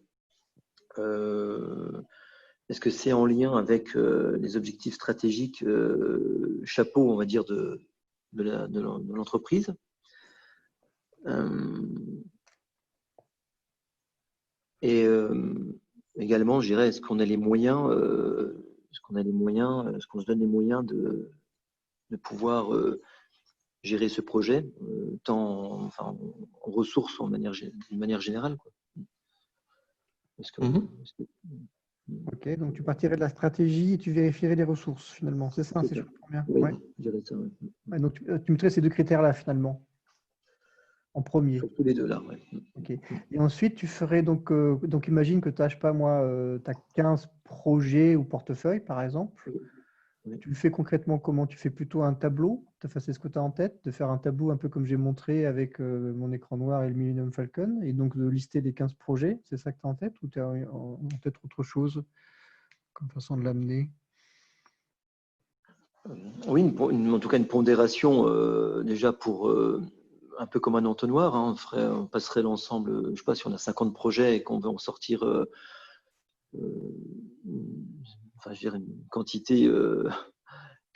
Est-ce que c'est en lien avec les objectifs stratégiques chapeau, on va dire, de l'entreprise? Et également, je dirais, est-ce qu'on a les moyens, est-ce qu'on se donne les moyens de pouvoir gérer ce projet, tant en ressources d'une manière générale, quoi. Ok, donc tu partirais de la stratégie et tu vérifierais les ressources finalement, c'est ça, si je comprends bien. Oui, ouais. je dirais ça. Ouais. Ouais, donc tu mettrais ces 2 critères-là finalement, en premier. Tous les deux là, ouais. Ok. Et ensuite, tu ferais donc imagine que tu as, je sais pas moi, tu as 15 projets ou portefeuilles par exemple. Oui. Tu le fais concrètement comment? Tu fais plutôt un tableau, c'est ce que tu as en tête, de faire un tableau un peu comme j'ai montré avec mon écran noir et le Millennium Falcon, et donc de lister les 15 projets, c'est ça que tu as en tête, ou tu as en tête autre chose comme façon de l'amener? Oui, en tout cas une pondération déjà pour un peu comme un entonnoir. Hein, on passerait l'ensemble, je ne sais pas si on a 50 projets et qu'on veut en sortir enfin, je dirais une quantité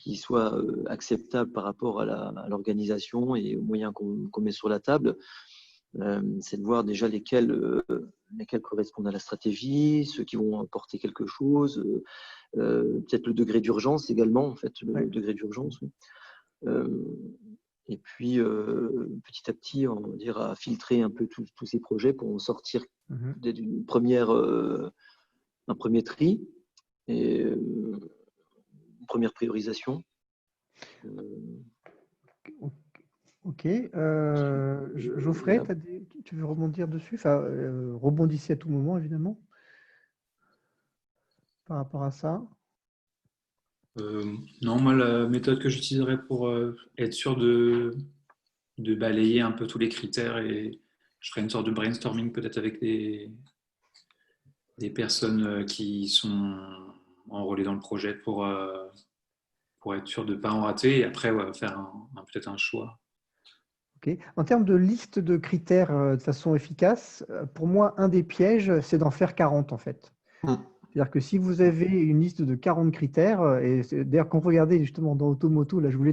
qui soit acceptable par rapport à l'organisation et aux moyens qu'on met sur la table. C'est de voir déjà lesquels correspondent à la stratégie, ceux qui vont apporter quelque chose, peut-être le degré d'urgence également, en fait, le degré d'urgence. Oui. Et puis, petit à petit, on va dire, à filtrer un peu tous ces projets pour en sortir d'une un premier tri et une première priorisation. Ok. Geoffrey, tu veux rebondir dessus? Enfin, rebondissez à tout moment, évidemment, par rapport à ça. Non, moi, la méthode que j'utiliserais pour être sûr de balayer un peu tous les critères, et je ferais une sorte de brainstorming peut-être avec des personnes qui sont enrôlées dans le projet pour être sûr de ne pas en rater, et après faire peut-être un choix. Okay. En termes de liste de critères de façon efficace, pour moi, un des pièges, c'est d'en faire 40 en fait. C'est-à-dire que si vous avez une liste de 40 critères, et d'ailleurs quand vous regardez justement dans Automoto, là je voulais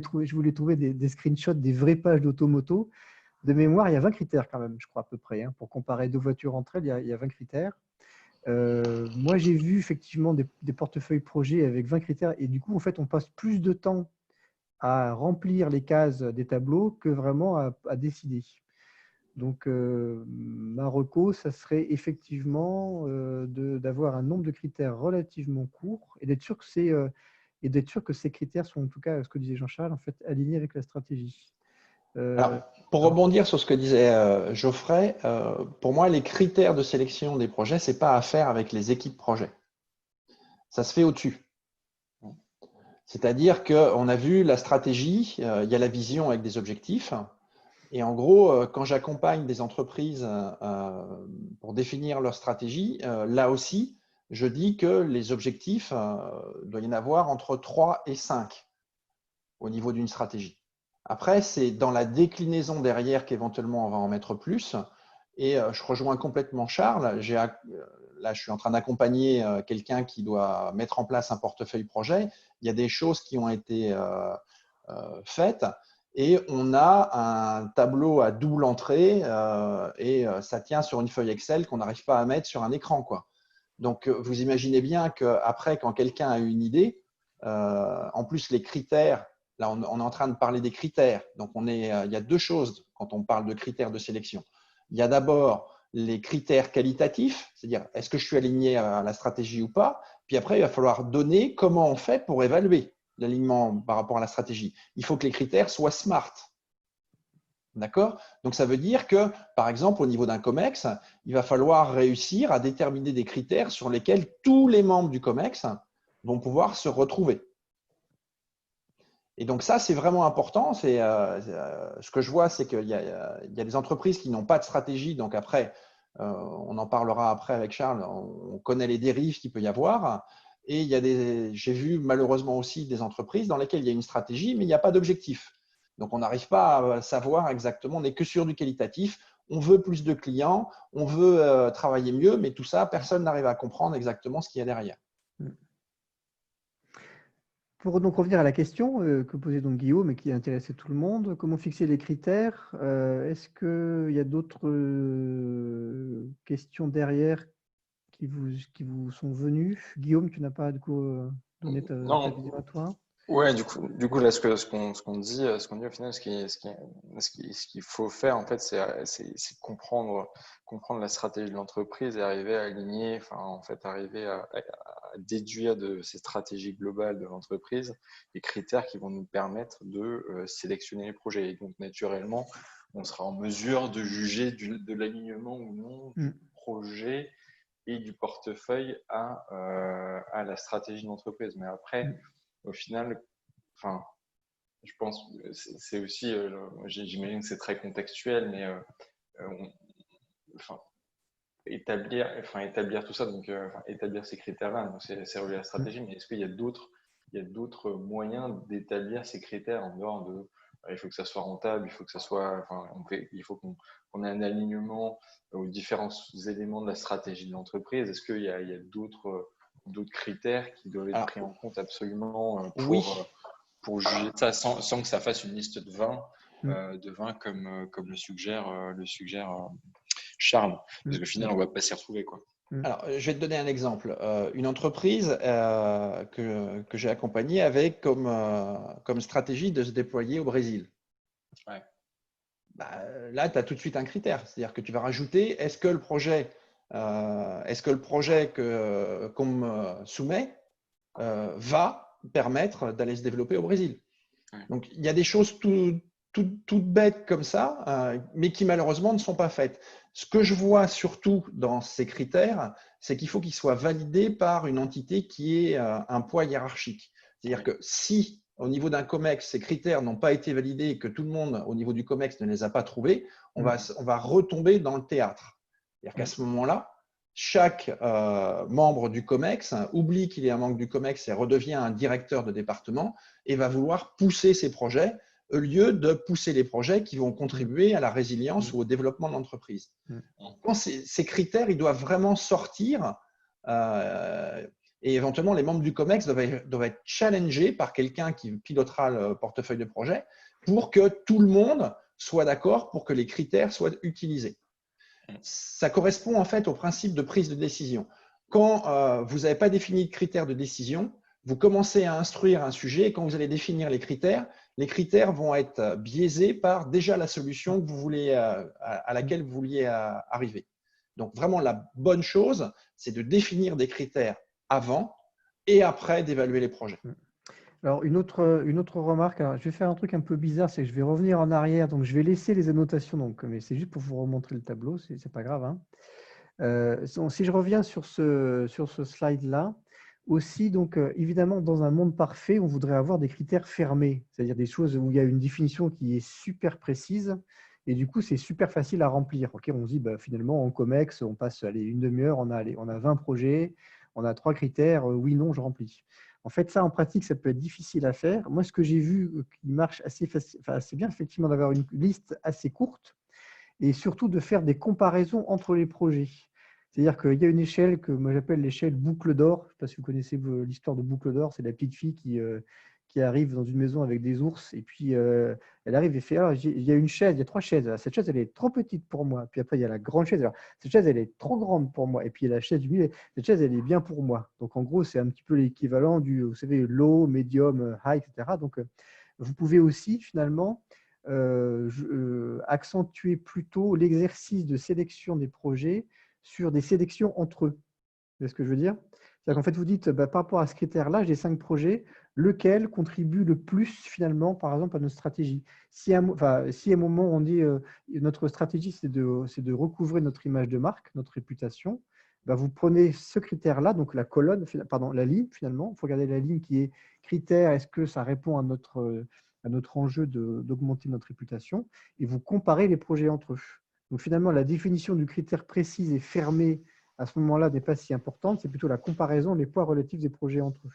trouver des screenshots des vraies pages d'Automoto, de mémoire il y a 20 critères quand même, je crois à peu près, hein, pour comparer deux voitures entre elles, il y a 20 critères. Moi j'ai vu effectivement des portefeuilles projets avec 20 critères, et du coup en fait on passe plus de temps à remplir les cases des tableaux que vraiment à décider. Donc, ma reco, ça serait effectivement d'avoir un nombre de critères relativement court et d'être sûr que ces critères sont, en tout cas, ce que disait Jean-Charles, en fait, alignés avec la stratégie. Alors, pour rebondir sur ce que disait Geoffrey, pour moi, les critères de sélection des projets, ce n'est pas à faire avec les équipes projets. Ça se fait au-dessus. C'est-à-dire qu'on a vu la stratégie, il y a la vision avec des objectifs. Et en gros, quand j'accompagne des entreprises pour définir leur stratégie, là aussi, je dis que les objectifs, il doit y en avoir entre 3 et 5 au niveau d'une stratégie. Après, c'est dans la déclinaison derrière qu'éventuellement on va en mettre plus. Et je rejoins complètement Charles. Là, je suis en train d'accompagner quelqu'un qui doit mettre en place un portefeuille projet. Il y a des choses qui ont été faites. Et on a un tableau à double entrée et ça tient sur une feuille Excel qu'on n'arrive pas à mettre sur un écran, quoi. Donc, vous imaginez bien qu'après, quand quelqu'un a une idée, en plus les critères, là on est en train de parler des critères. Donc, il y a deux choses quand on parle de critères de sélection. Il y a d'abord les critères qualitatifs, c'est-à-dire est-ce que je suis aligné à la stratégie ou pas. Puis après, il va falloir donner comment on fait pour évaluer l'alignement par rapport à la stratégie. Il faut que les critères soient SMART. D'accord? Donc, ça veut dire que, par exemple, au niveau d'un COMEX, il va falloir réussir à déterminer des critères sur lesquels tous les membres du COMEX vont pouvoir se retrouver. Et donc, ça, c'est vraiment important. Ce que je vois, c'est qu'il y a des entreprises qui n'ont pas de stratégie. Donc, après, on en parlera après avec Charles. On connaît les dérives qu'il peut y avoir. Et j'ai vu malheureusement aussi des entreprises dans lesquelles il y a une stratégie, mais il n'y a pas d'objectif. Donc, on n'arrive pas à savoir exactement, on n'est que sur du qualitatif. On veut plus de clients, on veut travailler mieux, mais tout ça, personne n'arrive à comprendre exactement ce qu'il y a derrière. Pour donc revenir à la question que posait donc Guillaume et qui intéressait tout le monde, comment fixer les critères? Est-ce qu'il y a d'autres questions derrière qui vous sont venues? Guillaume, tu n'as pas du coup donné ta vision à toi? Ouais, du coup là, ce qu'on dit au final, ce qu'il faut faire, en fait, c'est comprendre la stratégie de l'entreprise et arriver à aligner, enfin, en fait, arriver à déduire de ces stratégies globales de l'entreprise les critères qui vont nous permettre de sélectionner les projets. Et donc, naturellement, on sera en mesure de juger de l'alignement ou non du projet et du portefeuille à la stratégie de l'entreprise. Mais après, au final, enfin, je pense que c'est aussi, j'imagine que c'est très contextuel, mais établir tout ça, donc établir ces critères-là, donc c'est relié à la stratégie, mais est-ce qu'il y a d'autres moyens d'établir ces critères en dehors de il faut que ça soit rentable, il faut que ça soit, il faut qu'on ait un alignement aux différents éléments de la stratégie de l'entreprise. Est-ce qu'il y a d'autres critères qui doivent être pris en compte absolument pour… Oui. pour juger ça sans que ça fasse une liste de 20, comme le suggère Charles. Parce qu'au final, on ne va pas s'y retrouver, quoi. Alors, je vais te donner un exemple. Une entreprise que j'ai accompagnée avec comme stratégie de se déployer au Brésil. Ouais. Là, tu as tout de suite un critère. C'est-à-dire que tu vas rajouter, est-ce que le projet qu'on me soumet va permettre d'aller se développer au Brésil. Ouais. Donc, il y a des choses toutes bêtes comme ça, mais qui malheureusement ne sont pas faites. Ce que je vois surtout dans ces critères, c'est qu'il faut qu'ils soient validés par une entité qui ait un poids hiérarchique. C'est-à-dire que si au niveau d'un COMEX, ces critères n'ont pas été validés et que tout le monde au niveau du COMEX ne les a pas trouvés, on va retomber dans le théâtre. C'est-à-dire qu'à ce moment-là, chaque membre du COMEX oublie qu'il est un membre du COMEX et redevient un directeur de département et va vouloir pousser ses projets au lieu de pousser les projets qui vont contribuer à la résilience ou au développement de l'entreprise. Quand ces critères, ils doivent vraiment sortir et éventuellement les membres du COMEX doivent être challengés par quelqu'un qui pilotera le portefeuille de projet pour que tout le monde soit d'accord pour que les critères soient utilisés. Ça correspond en fait au principe de prise de décision. Quand vous n'avez pas défini de critères de décision, vous commencez à instruire un sujet et quand vous allez définir les critères vont être biaisés par déjà la solution que vous voulez, à laquelle vous vouliez arriver. Donc vraiment la bonne chose, c'est de définir des critères avant et après d'évaluer les projets. Alors, une autre remarque, alors, je vais faire un truc un peu bizarre, c'est que je vais revenir en arrière, donc je vais laisser les annotations, donc, mais c'est juste pour vous remontrer le tableau, c'est pas grave. Hein. Si je reviens sur ce slide-là, aussi, donc évidemment, dans un monde parfait, on voudrait avoir des critères fermés, c'est-à-dire des choses où il y a une définition qui est super précise, et du coup, c'est super facile à remplir. Okay, on se dit, finalement, en COMEX, on passe une demi-heure, on a 20 projets, on a 3 critères, oui, non, je remplis. En fait, ça, en pratique, ça peut être difficile à faire. Moi, ce que j'ai vu qui marche assez bien, effectivement, d'avoir une liste assez courte et surtout de faire des comparaisons entre les projets. C'est-à-dire qu'il y a une échelle que moi j'appelle l'échelle boucle d'or. Je ne sais pas si vous connaissez l'histoire de boucle d'or. C'est la petite fille qui arrive dans une maison avec des ours et puis elle arrive et fait alors, il y a une chaise, il y a 3 chaises. Alors, cette chaise, elle est trop petite pour moi. Puis après, il y a la grande chaise. Alors, cette chaise, elle est trop grande pour moi. Et puis il y a la chaise du milieu. Cette chaise, elle est bien pour moi. Donc en gros, c'est un petit peu l'équivalent du, vous savez, low, medium, high, etc. Donc vous pouvez aussi finalement accentuer plutôt l'exercice de sélection des projets sur des sélections entre eux. C'est ce que je veux dire? C'est-à-dire qu'en fait, vous dites, par rapport à ce critère-là, j'ai 5 projets, lequel contribue le plus finalement, par exemple, à notre stratégie? Si à un moment, on dit notre stratégie, c'est de recouvrer notre image de marque, notre réputation, vous prenez ce critère-là, donc la colonne, pardon, la ligne finalement, il faut regarder la ligne qui est critère, est-ce que ça répond à notre enjeu d'augmenter notre réputation, et vous comparez les projets entre eux. Donc finalement, la définition du critère précis et fermé à ce moment-là n'est pas si importante, c'est plutôt la comparaison, les poids relatifs des projets entre eux.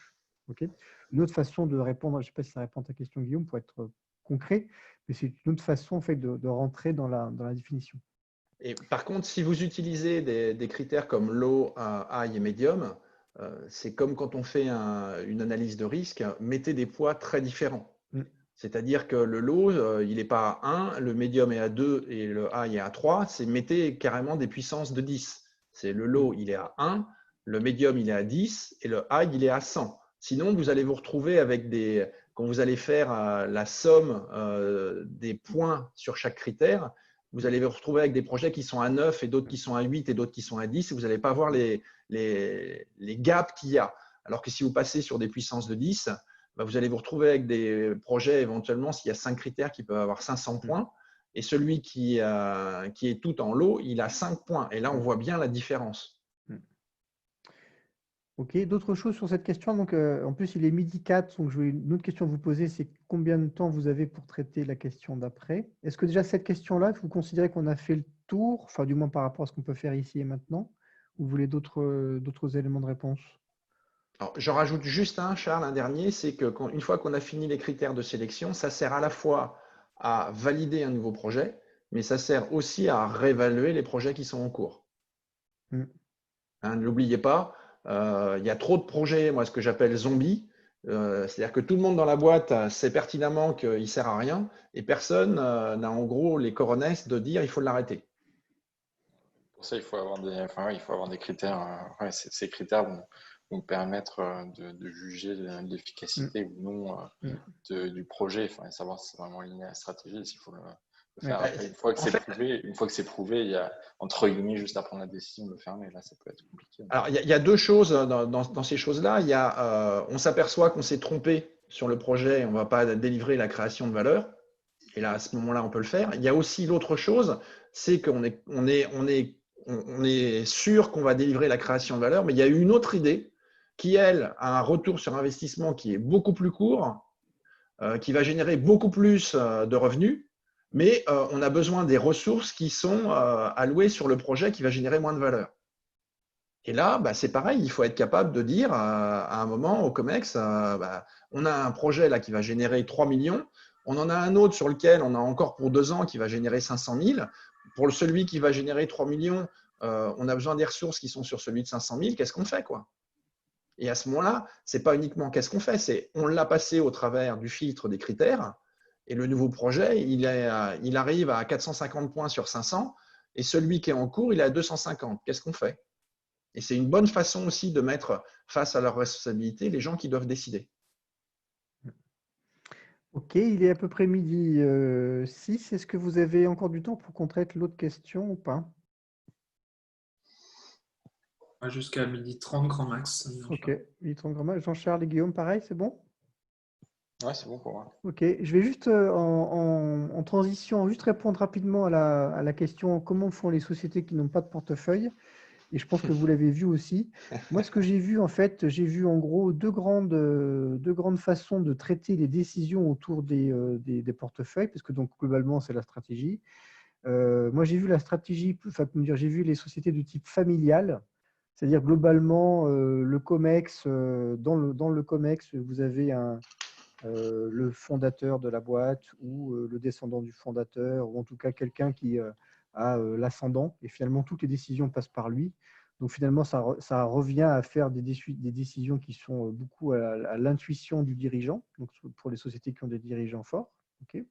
Okay. Une autre façon de répondre, je ne sais pas si ça répond à ta question, Guillaume, pour être concret, mais c'est une autre façon en fait, de rentrer dans la définition. Et par contre, si vous utilisez des critères comme low, high et medium, c'est comme quand on fait une analyse de risque, mettez des poids très différents. C'est-à-dire que le low, il n'est pas à 1, le medium est à 2 et le high est à 3. C'est mettez carrément des puissances de 10. C'est le low, il est à 1, le medium, il est à 10 et le high, il est à 100. Sinon, vous allez vous retrouver avec quand vous allez faire la somme des points sur chaque critère, vous allez vous retrouver avec des projets qui sont à 9 et d'autres qui sont à 8 et d'autres qui sont à 10 et vous n'allez pas voir les gaps qu'il y a. Alors que si vous passez sur des puissances de 10, vous allez vous retrouver avec des projets éventuellement, s'il y a 5 critères qui peuvent avoir 500 points, et celui qui est tout en lot, il a 5 points. Et là, on voit bien la différence. Ok, d'autres choses sur cette question. Donc, en plus, il est midi 4, donc une autre question à vous poser, c'est combien de temps vous avez pour traiter la question d'après? Est-ce que déjà cette question-là, vous considérez qu'on a fait le tour, enfin du moins par rapport à ce qu'on peut faire ici et maintenant, ou vous voulez d'autres éléments de réponse? J'en rajoute juste un, Charles, un dernier, c'est qu'une fois qu'on a fini les critères de sélection, ça sert à la fois à valider un nouveau projet, mais ça sert aussi à réévaluer les projets qui sont en cours. Ne l'oubliez pas, il y a trop de projets, moi ce que j'appelle zombies. C'est-à-dire que tout le monde dans la boîte sait pertinemment qu'il ne sert à rien et personne n'a en gros les coronesses de dire il faut l'arrêter. Pour ça, il faut avoir il faut avoir des critères. Ces critères vont permettre de juger de l'efficacité ou non du projet, savoir si c'est vraiment aligné à la stratégie, s'il faut le faire. Après, une fois que c'est prouvé, il y a entre guillemets juste à prendre la décision de le fermer. Là, ça peut être compliqué. Alors, il y a deux choses dans ces choses-là. Il y a, on s'aperçoit qu'on s'est trompé sur le projet et on ne va pas délivrer la création de valeur. Et là, à ce moment-là, on peut le faire. Il y a aussi l'autre chose, c'est qu'on est sûr qu'on va délivrer la création de valeur, mais il y a une autre idée qui, elle, a un retour sur investissement qui est beaucoup plus court, qui va générer beaucoup plus de revenus, mais on a besoin des ressources qui sont allouées sur le projet qui va générer moins de valeur. Et là, c'est pareil, il faut être capable de dire à un moment au COMEX, on a un projet là qui va générer 3 millions, on en a un autre sur lequel on a encore pour 2 ans qui va générer 500 000. Pour celui qui va générer 3 millions, on a besoin des ressources qui sont sur celui de 500 000. Qu'est-ce qu'on fait quoi? Et à ce moment-là, ce n'est pas uniquement qu'est-ce qu'on fait, c'est on l'a passé au travers du filtre des critères et le nouveau projet, il arrive à 450 points sur 500 et celui qui est en cours, il est à 250. Qu'est-ce qu'on fait? Et c'est une bonne façon aussi de mettre face à leurs responsabilités les gens qui doivent décider. Ok, il est à peu près midi 6. Est-ce que vous avez encore du temps pour qu'on traite l'autre question ou pas? Jusqu'à 12h30 grand max. Ok, 12h30 grand max. Jean-Charles et Guillaume, pareil, c'est bon? Ouais, c'est bon pour moi. Ok, je vais juste en transition, juste répondre rapidement à la question comment font les sociétés qui n'ont pas de portefeuille. Et je pense que vous l'avez vu aussi. Moi, ce que j'ai vu, en fait, j'ai vu en gros deux grandes façons de traiter les décisions autour des portefeuilles, parce que donc globalement, c'est la stratégie. Moi, j'ai vu la stratégie, enfin, j'ai vu les sociétés de type familial, c'est-à-dire globalement le COMEX. Dans le COMEX, vous avez le fondateur de la boîte ou le descendant du fondateur, ou en tout cas quelqu'un qui a l'ascendant, et finalement toutes les décisions passent par lui. Donc finalement, ça revient à faire des décisions qui sont beaucoup à l'intuition du dirigeant, donc pour les sociétés qui ont des dirigeants forts. Okay.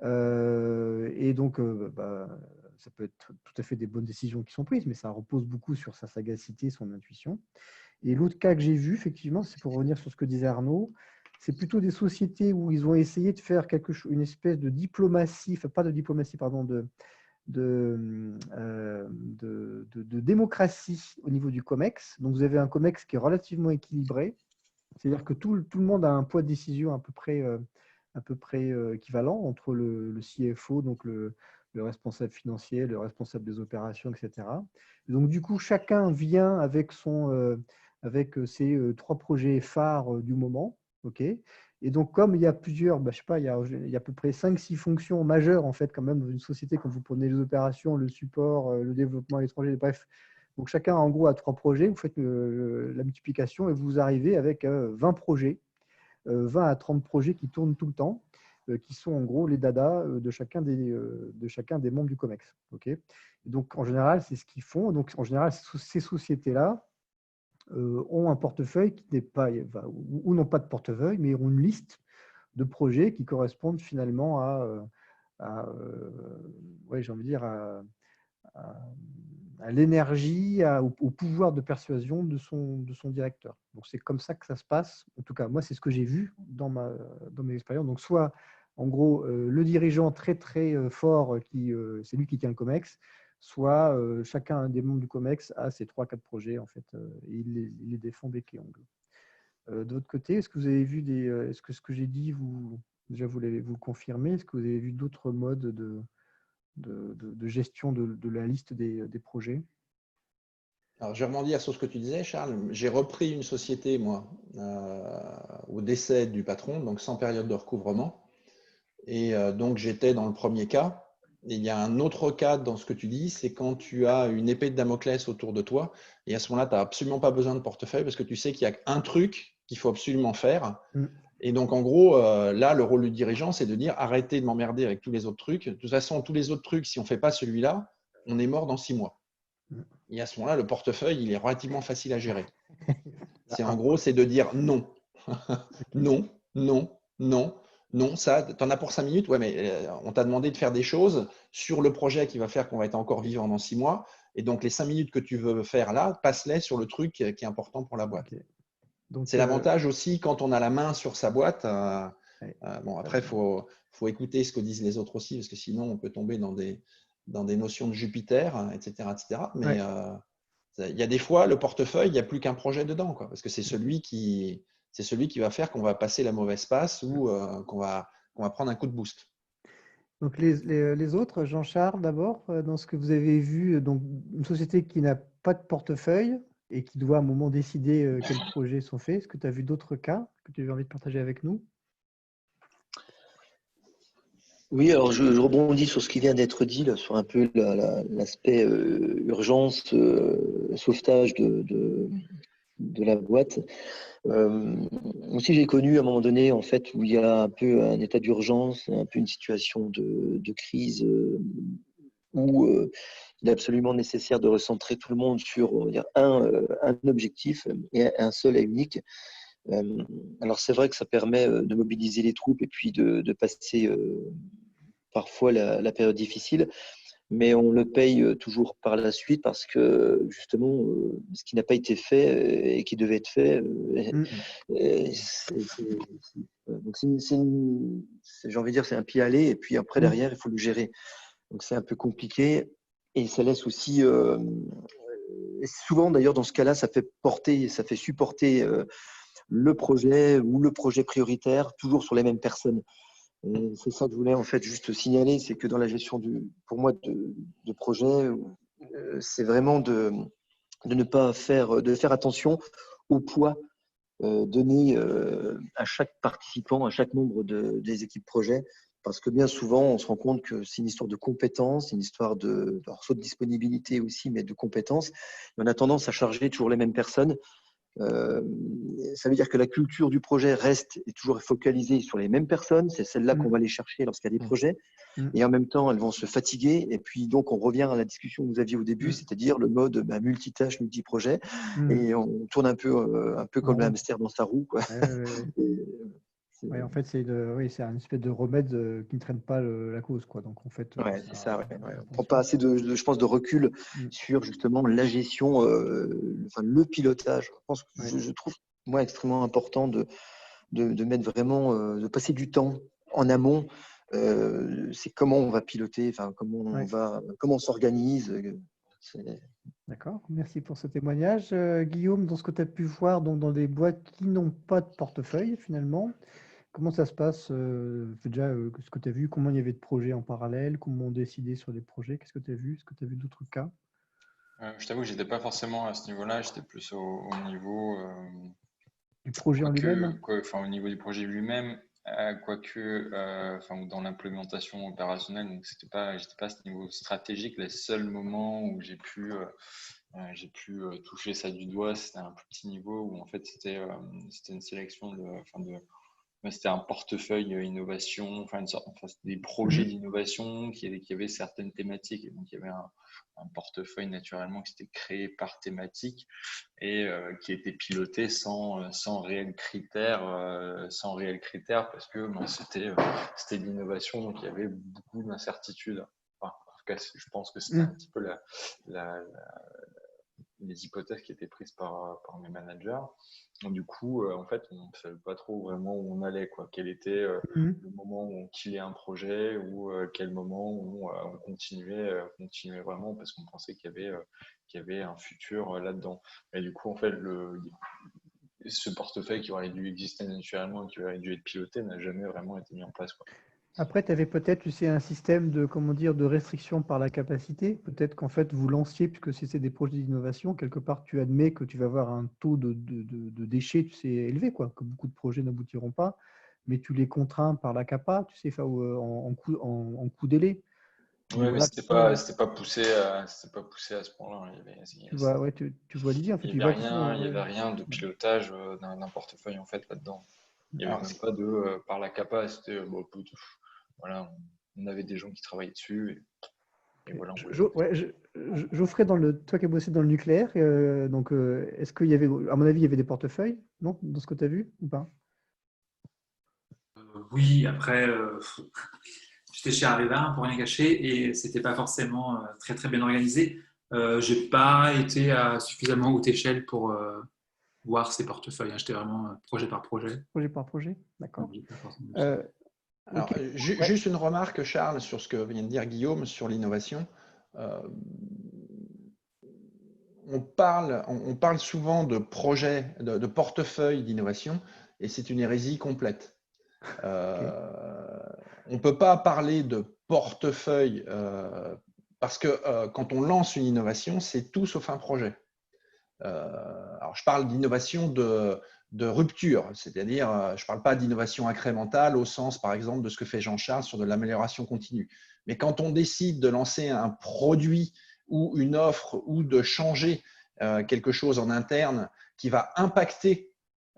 Et donc, ça peut être tout à fait des bonnes décisions qui sont prises, mais ça repose beaucoup sur sa sagacité, son intuition. Et l'autre cas que j'ai vu, effectivement, c'est pour revenir sur ce que disait Arnaud, c'est plutôt des sociétés où ils ont essayé de faire une espèce de diplomatie, enfin pas de diplomatie, pardon, de démocratie au niveau du COMEX. Donc vous avez un COMEX qui est relativement équilibré, c'est-à-dire que tout le monde a un poids de décision à peu près équivalent entre le CFO, donc le responsable financier, le responsable des opérations, etc. Et donc du coup, chacun vient avec ses 3 projets phares du moment. Okay. Et donc, comme il y a plusieurs, je sais pas, il y a à peu près 5-6 fonctions majeures, en fait, quand même, dans une société, quand vous prenez les opérations, le support, le développement à l'étranger, bref. Donc, chacun, en gros, a 3 projets. Vous faites la multiplication et vous arrivez avec 20 projets, 20 à 30 projets qui tournent tout le temps, qui sont, en gros, les dadas de chacun des membres du COMEX. Okay. Donc, en général, c'est ce qu'ils font. Donc, en général, ces sociétés-là ont un portefeuille qui n'est pas, ou n'ont pas de portefeuille, mais ont une liste de projets qui correspondent finalement j'ai envie de dire, à l'énergie, au pouvoir de persuasion de son directeur. Donc, c'est comme ça que ça se passe. En tout cas, moi, c'est ce que j'ai vu dans mes expériences. Donc, soit, en gros, le dirigeant très, très fort, c'est lui qui tient le COMEX, soit chacun des membres du COMEX a ses 3-4 projets, en fait, et il les défend bec et ongle. De votre côté, est-ce que vous avez vu est-ce que ce que j'ai dit, vous le confirmez? Est-ce que vous avez vu d'autres modes de gestion de la liste des projets? Alors, je vais rebondir sur ce que tu disais, Charles. J'ai repris une société, moi, au décès du patron, donc sans période de recouvrement. Et donc, j'étais dans le premier cas. Et il y a un autre cas dans ce que tu dis, c'est quand tu as une épée de Damoclès autour de toi. Et à ce moment-là, tu n'as absolument pas besoin de portefeuille parce que tu sais qu'il y a un truc qu'il faut absolument faire. Et donc, en gros, là, le rôle du dirigeant, c'est de dire arrêtez de m'emmerder avec tous les autres trucs. De toute façon, tous les autres trucs, si on ne fait pas celui-là, on est mort dans 6 mois. Et à ce moment-là, le portefeuille, il est relativement facile à gérer. En gros, c'est de dire non. Non, non, non, non. Ça, tu en as pour 5 minutes. Ouais, mais on t'a demandé de faire des choses sur le projet qui va faire qu'on va être encore vivant dans 6 mois. Et donc, les 5 minutes que tu veux faire là, passe-les sur le truc qui est important pour la boîte. Ok. Donc, C'est l'avantage aussi quand on a la main sur sa boîte. ouais. Bon, après, il faut écouter ce que disent les autres aussi, parce que sinon, on peut tomber dans des notions de Jupiter, etc., etc. Mais Ouais. il y a des fois, le portefeuille, il n'y a plus qu'un projet dedans, quoi, parce que c'est celui qui va faire qu'on va passer la mauvaise passe ou qu'on va prendre un coup de boost. Donc, les autres, Jean-Charles, d'abord, dans ce que vous avez vu, donc une société qui n'a pas de portefeuille et qui doit à un moment décider quels projets sont faits. Est-ce que tu as vu d'autres cas que tu as envie de partager avec nous? Oui, alors je rebondis sur ce qui vient d'être dit, là, sur un peu l'aspect urgence, sauvetage de la boîte. Aussi, j'ai connu à un moment donné, en fait, où il y a un peu un état d'urgence, un peu une situation de crise où il est absolument nécessaire de recentrer tout le monde sur, on va dire, un objectif et un seul et unique. Alors, c'est vrai que ça permet de mobiliser les troupes et puis de passer parfois la période difficile, mais on le paye toujours par la suite parce que justement, ce qui n'a pas été fait et qui devait être fait, donc j'ai envie de dire, c'est un pied aller et puis après derrière, il faut le gérer. Donc c'est un peu compliqué et ça laisse aussi, souvent d'ailleurs dans ce cas-là, ça fait supporter le projet ou le projet prioritaire toujours sur les mêmes personnes. Et c'est ça que je voulais en fait juste signaler, c'est que dans la gestion pour moi de projet, c'est vraiment ne pas de faire attention au poids donné à chaque participant, à chaque membre des équipes projet, parce que bien souvent, on se rend compte que c'est une histoire de compétences, une histoire soit de disponibilité aussi, mais de compétences. Et on a tendance à charger toujours les mêmes personnes. Ça veut dire que la culture du projet est toujours focalisée sur les mêmes personnes. C'est celle-là qu'on va aller chercher lorsqu'il y a des projets. Et en même temps, elles vont se fatiguer. Et puis, donc, on revient à la discussion que vous aviez au début, c'est-à-dire le mode multitâche, multiprojet. Et on tourne un peu comme le hamster dans sa roue, quoi. En fait, c'est un espèce de remède qui ne traîne pas la cause, quoi. Donc, en fait, ouais, c'est ça. Ouais. On ne prend pas assez je pense, de recul sur justement la gestion, le pilotage. Je pense que je trouve, moi, extrêmement important de mettre vraiment, de passer du temps en amont. C'est comment on va piloter, comment on s'organise. D'accord, merci pour ce témoignage. Guillaume, dans ce que tu as pu voir donc dans des boîtes qui n'ont pas de portefeuille finalement, comment ça se passe déjà, ce que tu as vu, comment il y avait de projets en parallèle, comment on décidait sur des projets, qu'est-ce que tu as vu? Est-ce que tu as vu d'autres cas? Je t'avoue que j'étais pas forcément à ce niveau-là, j'étais plus au niveau Du projet en lui-même? au niveau du projet lui-même, quoique ou dans l'implémentation opérationnelle, donc j'étais pas à ce niveau stratégique. Les seuls moments où j'ai pu toucher ça du doigt, c'était un plus petit niveau où en fait c'était une sélection c'était un portefeuille innovation, c'était des projets d'innovation qui avaient certaines thématiques, et donc il y avait un portefeuille naturellement qui s'était créé par thématique et qui était piloté sans réel critère, parce que c'était de l'innovation, donc il y avait beaucoup d'incertitudes. Enfin, en tout cas, je pense que c'était un petit peu les hypothèses qui étaient prises par mes managers. Donc, du coup, en fait, on ne savait pas trop vraiment où on allait, quoi. Quel était le moment où on killait un projet ou quel moment où on continuait vraiment parce qu'on pensait qu'il y avait un futur là-dedans. Et du coup, en fait, ce portefeuille qui aurait dû exister naturellement et qui aurait dû être piloté n'a jamais vraiment été mis en place, quoi. Après, tu avais peut-être un système de restriction par la capacité. Peut-être qu'en fait, vous lanciez, puisque c'est des projets d'innovation, quelque part, tu admets que tu vas avoir un taux de déchets, élevé, quoi, que beaucoup de projets n'aboutiront pas, mais tu les contrains par la capa, en coût délai. Oui, mais Voilà, c'était pas poussé à ce point-là. tu vois l'idée, en fait, Il y avait rien de pilotage d'un portefeuille en fait là-dedans. Il n'y avait même pas par la capa. C'était voilà, on avait des gens qui travaillaient dessus et voilà. Geoffrey, toi qui as bossé dans le nucléaire, donc est-ce qu'il y avait, à mon avis, il y avait des portefeuilles, non, dans ce que tu as vu ou pas? Oui, après, j'étais chez Areva, hein, pour rien cacher, et c'était pas forcément très très bien organisé. J'ai pas été à suffisamment haute échelle pour voir ces portefeuilles, hein. J'étais vraiment projet par projet. Projet par projet, Donc, d'accord. j'ai pas forcément vu ça. Euh, Alors, ok, ouais. juste une remarque, Charles, sur ce que vient de dire Guillaume sur l'innovation. Euh, on parle souvent de projets, de portefeuille d'innovation, et c'est une hérésie complète. Ok. On ne peut pas parler de portefeuille parce que quand on lance une innovation, c'est tout sauf un projet. Alors, je parle d'innovation de rupture, c'est-à-dire, je ne parle pas d'innovation incrémentale au sens, par exemple, de ce que fait Jean-Charles sur de l'amélioration continue. Mais quand on décide de lancer un produit ou une offre ou de changer quelque chose en interne qui va impacter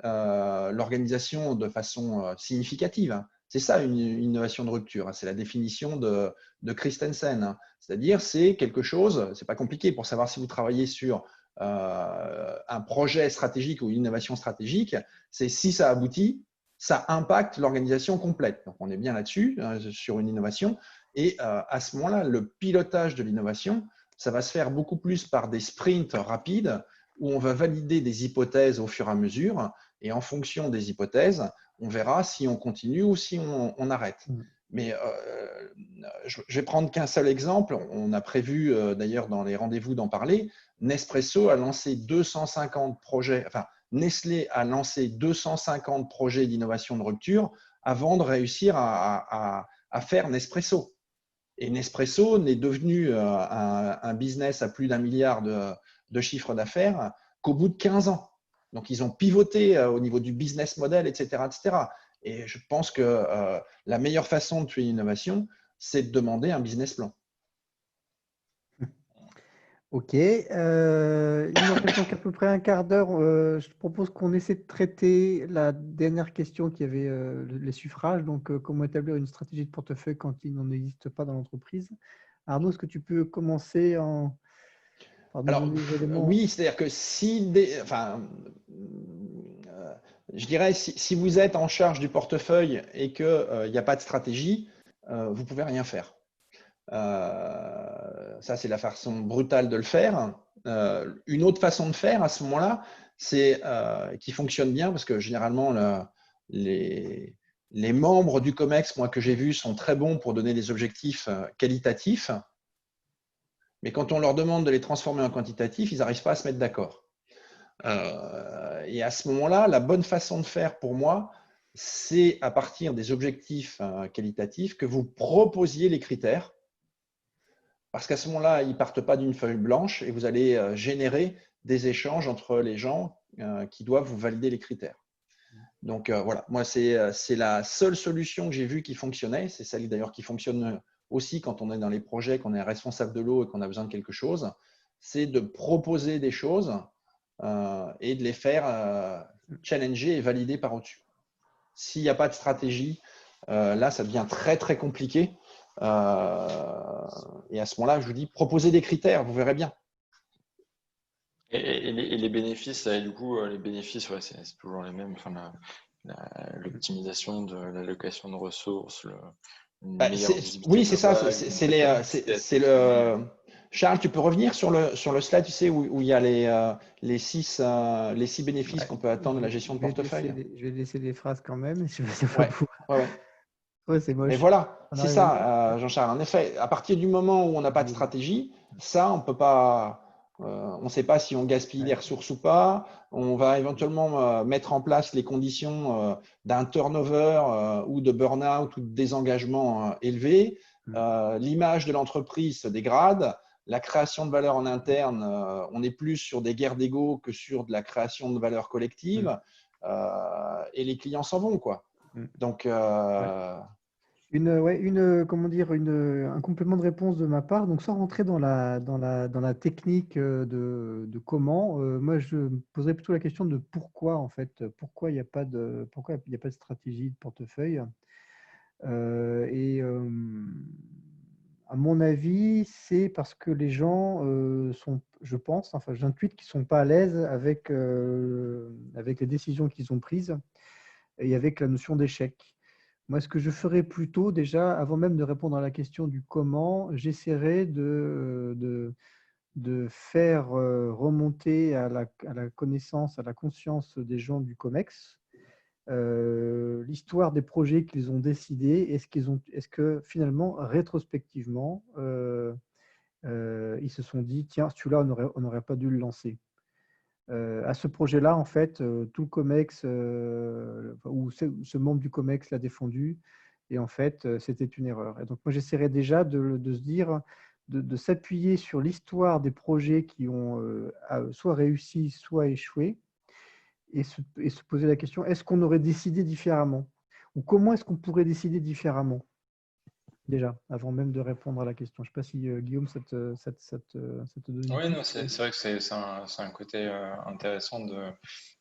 l'organisation de façon significative, hein, c'est ça une innovation de rupture, hein, c'est la définition de Christensen. Hein. C'est-à-dire, c'est quelque chose, c'est pas compliqué pour savoir si vous travaillez sur un projet stratégique ou une innovation stratégique, c'est si ça aboutit, ça impacte l'organisation complète. Donc, on est bien là-dessus, sur une innovation. Et à ce moment-là, le pilotage de l'innovation, ça va se faire beaucoup plus par des sprints rapides où on va valider des hypothèses au fur et à mesure. Et en fonction des hypothèses, on verra si on continue ou si on arrête. Mais je vais prendre qu'un seul exemple. On a prévu d'ailleurs dans les rendez-vous d'en parler. Nespresso a lancé 250 projets, enfin Nestlé a lancé 250 projets d'innovation de rupture avant de réussir à faire Nespresso. Et Nespresso n'est devenu un business à plus d'1 milliard de chiffre d'affaires qu'au bout de 15 ans. Donc, ils ont pivoté au niveau du business model, etc. etc. Et je pense que la meilleure façon de tuer l'innovation, c'est de demander un business plan. Ok. Il nous reste donc à peu près un quart d'heure. Je te propose qu'on essaie de traiter la dernière question qui avait les suffrages. Donc, comment établir une stratégie de portefeuille quand il n'en existe pas dans l'entreprise? Arnaud, est-ce que tu peux commencer par nous Alors, donner des éléments? oui, c'est-à-dire que je dirais, si vous êtes en charge du portefeuille et qu'il n'y a pas de stratégie, vous ne pouvez rien faire. Ça, c'est la façon brutale de le faire. Une autre façon de faire à ce moment-là, c'est qui fonctionne bien parce que généralement, les membres du COMEX, moi que j'ai vu, sont très bons pour donner des objectifs qualitatifs. Mais quand on leur demande de les transformer en quantitatifs, ils n'arrivent pas à se mettre d'accord. Et à ce moment-là, la bonne façon de faire pour moi, c'est à partir des objectifs qualitatifs que vous proposiez les critères. Parce qu'à ce moment-là, ils ne partent pas d'une feuille blanche et vous allez générer des échanges entre les gens qui doivent vous valider les critères. Donc voilà, moi, c'est la seule solution que j'ai vue qui fonctionnait. C'est celle d'ailleurs qui fonctionne aussi quand on est dans les projets, qu'on est responsable de l'eau et qu'on a besoin de quelque chose. C'est de proposer des choses et de les faire challenger et valider par au-dessus. S'il n'y a pas de stratégie, là, ça devient très, très compliqué. Et à ce moment-là, je vous dis, proposez des critères, vous verrez bien. Et les bénéfices, là, du coup, les bénéfices, ouais, c'est toujours les mêmes. Enfin, l'optimisation de l'allocation de ressources, une meilleure visibilité Oui, c'est ça. globale, une capacité à C'est sélectionner. Charles, tu peux revenir sur le slide, tu sais, où il y a les six bénéfices Ouais. qu'on peut attendre de la gestion de portefeuille. Je vais laisser des phrases quand même. Je vais pas Ouais, pouvoir. ouais, ouais. Ouais, c'est Mais moche. voilà, On c'est arrive à ça, Jean-Charles. En effet, à partir du moment où on n'a pas de stratégie, ça, on peut pas. On ne sait pas si on gaspille des ouais. ressources ou pas. On va éventuellement mettre en place les conditions d'un turnover ou de burn-out ou de désengagement élevé. L'image de l'entreprise se dégrade. La création de valeur en interne, on est plus sur des guerres d'ego que sur de la création de valeur collective. Et les clients s'en vont, quoi. Donc, Comment dire, un complément de réponse de ma part. Donc, sans rentrer dans la technique de comment, moi, je me poserais plutôt la question de pourquoi, en fait, pourquoi il n'y a pas de stratégie de portefeuille. À mon avis, c'est parce que les gens sont, je pense, enfin j'intuite qu'ils ne sont pas à l'aise avec les décisions qu'ils ont prises et avec la notion d'échec. Moi, ce que je ferais plutôt, déjà, avant même de répondre à la question du comment, j'essaierais de faire remonter à la connaissance, à la conscience des gens du COMEX, l'histoire des projets qu'ils ont décidés. Est-ce que finalement, rétrospectivement, ils se sont dit, tiens, celui-là, on n'aurait pas dû le lancer. À ce projet-là, en fait, tout le COMEX, ou ce membre du COMEX l'a défendu, et en fait, c'était une erreur. Et donc, moi, j'essaierais déjà de se dire, de s'appuyer sur l'histoire des projets qui ont soit réussi, soit échoué, et se poser la question, est-ce qu'on aurait décidé différemment? Ou comment est-ce qu'on pourrait décider différemment? Déjà, avant même de répondre à la question. Je ne sais pas si Guillaume, ça te donne une Oui, non, piste. c'est vrai que c'est un côté intéressant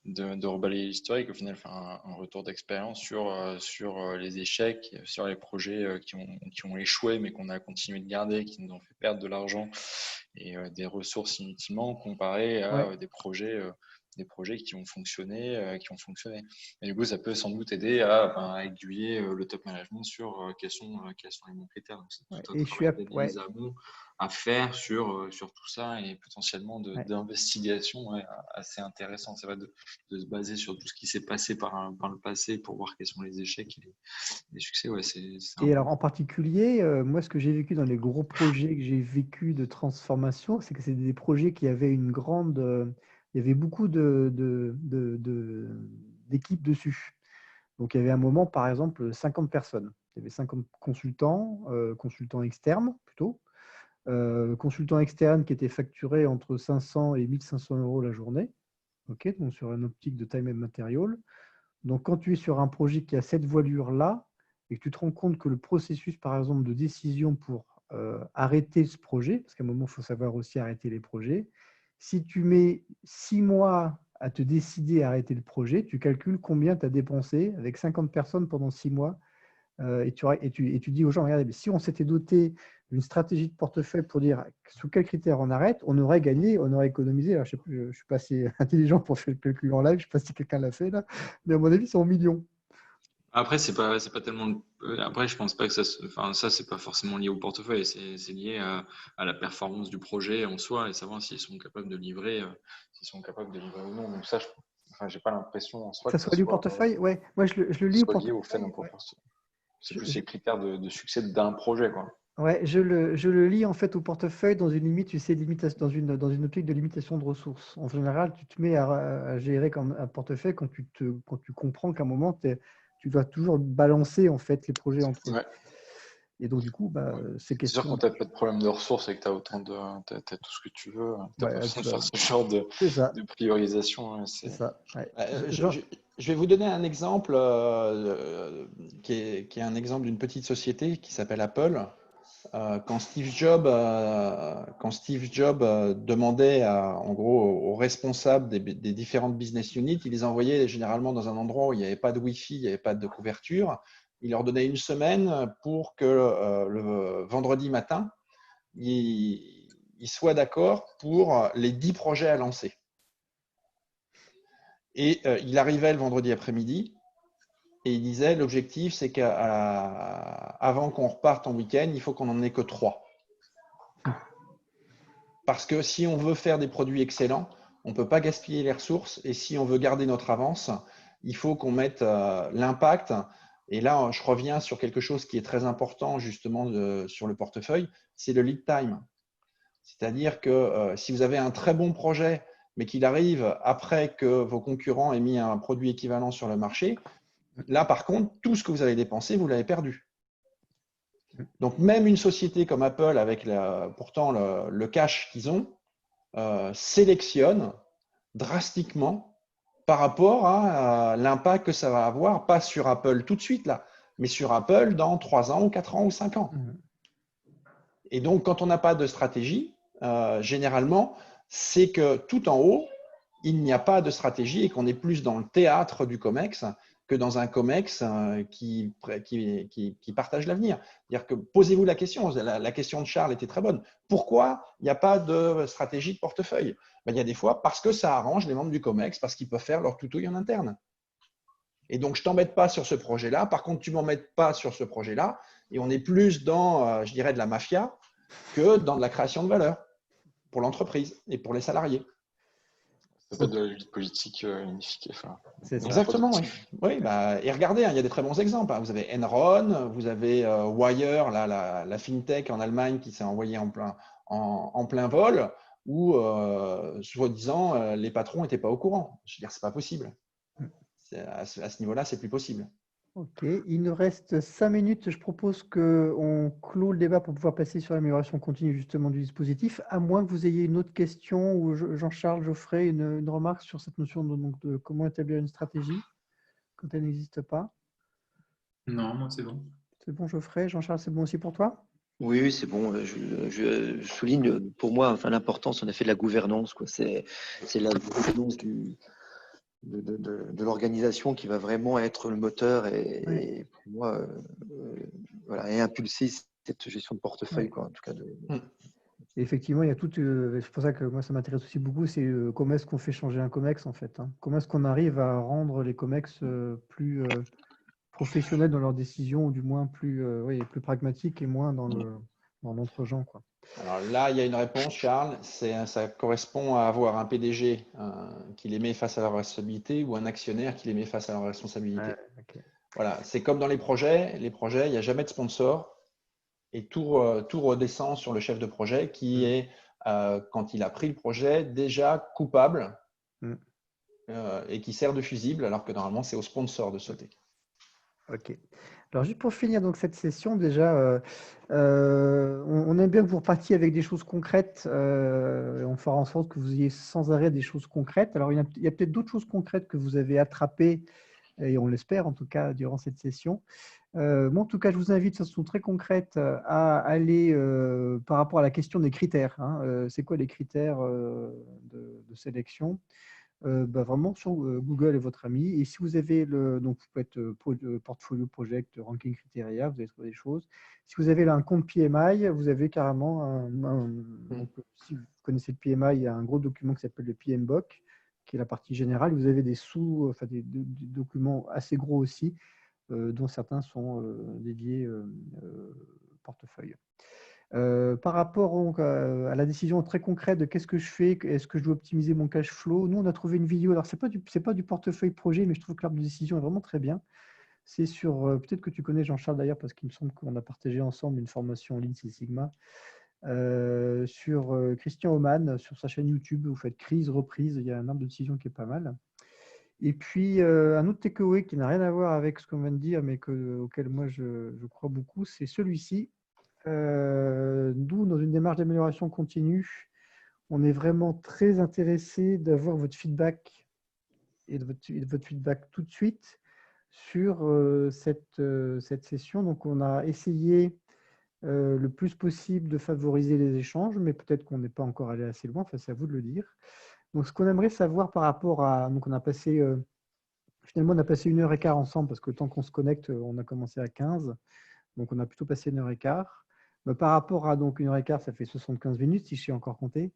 de rebalayer l'historique, au final, faire un retour d'expérience sur les échecs, sur les projets qui ont échoué, mais qu'on a continué de garder, qui nous ont fait perdre de l'argent et des ressources inutilement, comparé à Ouais. des projets qui ont fonctionné, Et du coup, ça peut sans doute aider à aiguiller le top management sur quels sont les bons critères. Donc, c'est Ouais. tout un Et je suis travail d'analyse amont à faire sur tout ça et potentiellement ouais. d'investigation assez intéressant. C'est vrai de se baser sur tout ce qui s'est passé par le passé pour voir quels sont les échecs et les succès. Ouais, c'est Et alors en particulier, moi ce que j'ai vécu dans les gros projets que j'ai vécu de transformation, c'est que c'est des projets qui avaient une grande, il y avait beaucoup d'équipes dessus. Donc il y avait un moment, par exemple, 50 personnes. Il y avait 50 consultants, consultants externes plutôt, consultants externes qui étaient facturés entre 500 et 1500 euros la journée. Ok, donc sur une optique de time and material. Donc, quand tu es sur un projet qui a cette voilure-là et que tu te rends compte que le processus, par exemple, de décision pour arrêter ce projet, parce qu'à un moment, il faut savoir aussi arrêter les projets, si tu mets 6 mois à te décider à arrêter le projet, tu calcules combien tu as dépensé avec 50 personnes pendant 6 mois. Et tu dis aux gens, regardez, si on s'était doté d'une stratégie de portefeuille pour dire sous quels critères on arrête, on aurait gagné, on aurait économisé. Alors, je ne suis pas assez intelligent pour faire le calcul en live, je ne sais pas si quelqu'un l'a fait là, mais à mon avis, c'est en millions. Après, c'est pas tellement. Après, je pense pas que enfin, ça, c'est pas forcément lié au portefeuille. C'est lié à la performance du projet en soi et savoir s'ils sont capables de livrer, ou non. Donc ça, enfin, j'ai pas l'impression en soi Ça que ça soit lié au portefeuille, ouais. Moi, je le lis au soit lié au fait d'un portefeuille. Ouais. proportion. C'est Je, plus je- les critères de succès d'un projet, quoi. ouais, je le lis en fait au portefeuille dans une limite, tu sais, dans une optique de limitation de ressources. En général, tu te mets à gérer comme un portefeuille quand tu comprends qu'à un moment, tu dois toujours balancer en fait les projets entre eux. Ouais. Et donc, du coup, Ouais. ces C'est sûr, questions. quand tu n'as pas de problème de ressources et que tu as t'as tout ce que tu veux, tu n'as pas Ouais, besoin de faire ce genre c'est ça, de priorisation. Hein, c'est ça. Ouais. Je vais vous donner un exemple qui est un exemple d'une petite société qui s'appelle Apple. Quand Steve Jobs demandait en gros aux responsables des différentes business units, il les envoyait généralement dans un endroit où il n'y avait pas de Wi-Fi, il n'y avait pas de couverture. Il leur donnait une semaine pour que le vendredi matin, ils soient d'accord pour les 10 projets à lancer. Et il arrivait le vendredi après-midi et il disait l'objectif, c'est qu'avant qu'on reparte en week-end, il faut qu'on n'en ait que 3. Parce que si on veut faire des produits excellents, on ne peut pas gaspiller les ressources. Et si on veut garder notre avance, il faut qu'on mette l'impact. Et là, je reviens sur quelque chose qui est très important justement sur le portefeuille, c'est le lead time. C'est-à-dire que si vous avez un très bon projet, mais qu'il arrive après que vos concurrents aient mis un produit équivalent sur le marché, là, par contre, tout ce que vous avez dépensé, vous l'avez perdu. Donc, même une société comme Apple, avec pourtant le cash qu'ils ont, sélectionne drastiquement par rapport à l'impact que ça va avoir, pas sur Apple tout de suite, là, mais sur Apple dans 3 ans ou 4 ans ou 5 ans. Et donc, quand on n'a pas de stratégie, généralement, c'est que tout en haut, il n'y a pas de stratégie et qu'on est plus dans le théâtre du COMEX que dans un COMEX qui partage l'avenir. C'est-à-dire que posez-vous la question. La question de Charles était très bonne. Pourquoi il n'y a pas de stratégie de portefeuille? Ben, il y a des fois parce que ça arrange les membres du COMEX, parce qu'ils peuvent faire leur toutouille en interne. Et donc, je ne t'embête pas sur ce projet-là. Par contre, tu ne m'embêtes pas sur ce projet-là. Et on est plus dans, je dirais, de la mafia que dans de la création de valeur pour l'entreprise et pour les salariés. C'est pas de la lutte politique unifiée. Exactement, oui. Oui, bah, et regardez, il y a des très bons exemples. Vous avez Enron, vous avez Wire, la fintech en Allemagne qui s'est envoyée en plein vol, où, soi-disant, les patrons n'étaient pas au courant. Je veux dire, c'est pas possible. À ce niveau-là, c'est plus possible. Ok, il nous reste 5 minutes. Je propose qu'on clôt le débat pour pouvoir passer sur l'amélioration continue justement du dispositif, à moins que vous ayez une autre question ou Jean-Charles, Geoffrey, une remarque sur cette notion de comment établir une stratégie quand elle n'existe pas. Non, moi c'est bon. C'est bon, Geoffrey. Jean-Charles, c'est bon aussi pour toi? Oui, c'est bon. Je souligne pour moi l'importance en effet de la gouvernance. C'est la gouvernance de l'organisation qui va vraiment être le moteur et pour moi et impulser cette gestion de portefeuille, en tout cas. Et effectivement, il y a tout. C'est pour ça que moi, ça m'intéresse aussi beaucoup. C'est comment est-ce qu'on fait changer un COMEX en fait. Comment est-ce qu'on arrive à rendre les COMEX plus professionnels dans leurs décisions, ou du moins plus pragmatiques et moins dans l'entre-gens, quoi. Alors là, il y a une réponse, Charles. Ça correspond à avoir un PDG qui les met face à leur responsabilité ou un actionnaire qui les met face à leur responsabilité. Okay. Voilà, c'est comme dans les projets. Les projets, il n'y a jamais de sponsor et tout redescend sur le chef de projet qui est, quand il a pris le projet, déjà coupable et qui sert de fusible, alors que normalement, c'est au sponsor de sauter. Ok. Alors, juste pour finir donc, cette session, déjà, on aime bien que vous repartiez avec des choses concrètes. On fera en sorte que vous ayez sans arrêt des choses concrètes. Alors, il y a peut-être d'autres choses concrètes que vous avez attrapées, et on l'espère en tout cas, durant cette session. Moi, en tout cas, je vous invite de façon très concrète à aller par rapport à la question des critères. C'est quoi les critères de sélection? Vraiment sur Google est votre ami. Et si vous avez donc vous pouvez être portfolio project, ranking criteria, vous allez trouver des choses. Si vous avez là un compte PMI, vous avez carrément donc, si vous connaissez le PMI, il y a un gros document qui s'appelle le PMBOK, qui est la partie générale. Vous avez des des documents assez gros aussi, dont certains sont dédiés portefeuille. Par rapport à la décision très concrète de qu'est-ce que je fais, est-ce que je dois optimiser mon cash flow? Nous, on a trouvé une vidéo. Alors, ce n'est pas du portefeuille projet, mais je trouve que l'arbre de décision est vraiment très bien. C'est sur, peut-être que tu connais Jean-Charles d'ailleurs, parce qu'il me semble qu'on a partagé ensemble une formation en ligne, Six Sigma, sur Christian Oman, sur sa chaîne YouTube. Vous faites crise, reprise, il y a un arbre de décision qui est pas mal. Et puis, un autre takeaway qui n'a rien à voir avec ce qu'on vient de dire, mais auquel moi je crois beaucoup, c'est celui-ci. Nous, dans une démarche d'amélioration continue, on est vraiment très intéressé d'avoir votre feedback et de votre feedback tout de suite sur cette session. Donc, on a essayé le plus possible de favoriser les échanges, mais peut-être qu'on n'est pas encore allé assez loin. Enfin, c'est à vous de le dire. Donc, ce qu'on aimerait savoir par rapport à… Donc, on a passé 1h15 ensemble parce que le temps qu'on se connecte, on a commencé à 15. Donc, on a plutôt passé 1h15. Par rapport à donc 1h15, ça fait 75 minutes si je suis encore compté,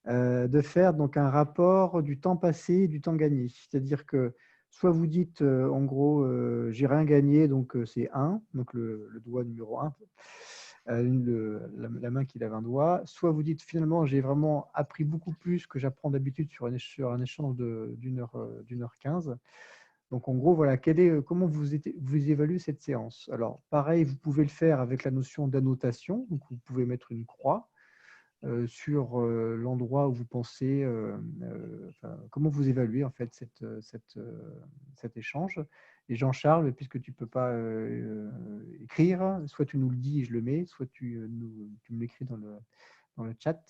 de faire donc un rapport du temps passé et du temps gagné. C'est-à-dire que soit vous dites en gros, j'ai rien gagné, donc c'est 1, donc le doigt numéro 1, la main qui lève un doigt, soit vous dites finalement j'ai vraiment appris beaucoup plus que j'apprends d'habitude sur un échange d'une heure 15. Donc, en gros, voilà, comment vous évaluez cette séance? Alors, pareil, vous pouvez le faire avec la notion d'annotation. Donc, vous pouvez mettre une croix sur l'endroit où vous pensez, comment vous évaluez en fait cet échange. Et Jean-Charles, puisque tu ne peux pas écrire, soit tu nous le dis et je le mets, soit tu me l'écris dans le chat.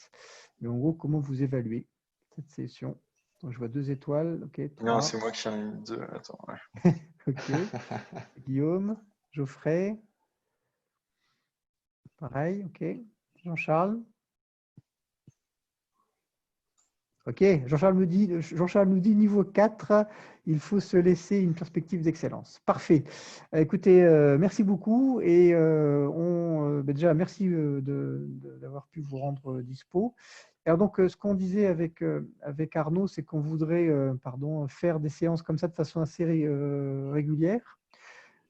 Mais en gros, comment vous évaluez cette session? Donc, je vois 2 étoiles. Ok, 3. Non, c'est moi qui en ai mis 2. Attends, ouais. Ok. Guillaume, Geoffrey. Pareil, ok. Jean-Charles. Ok, Jean-Charles nous dit niveau 4, il faut se laisser une perspective d'excellence. Parfait. Écoutez, merci beaucoup et déjà merci d'avoir pu vous rendre dispo. Alors donc, ce qu'on disait avec Arnaud, c'est qu'on voudrait faire des séances comme ça de façon assez régulière.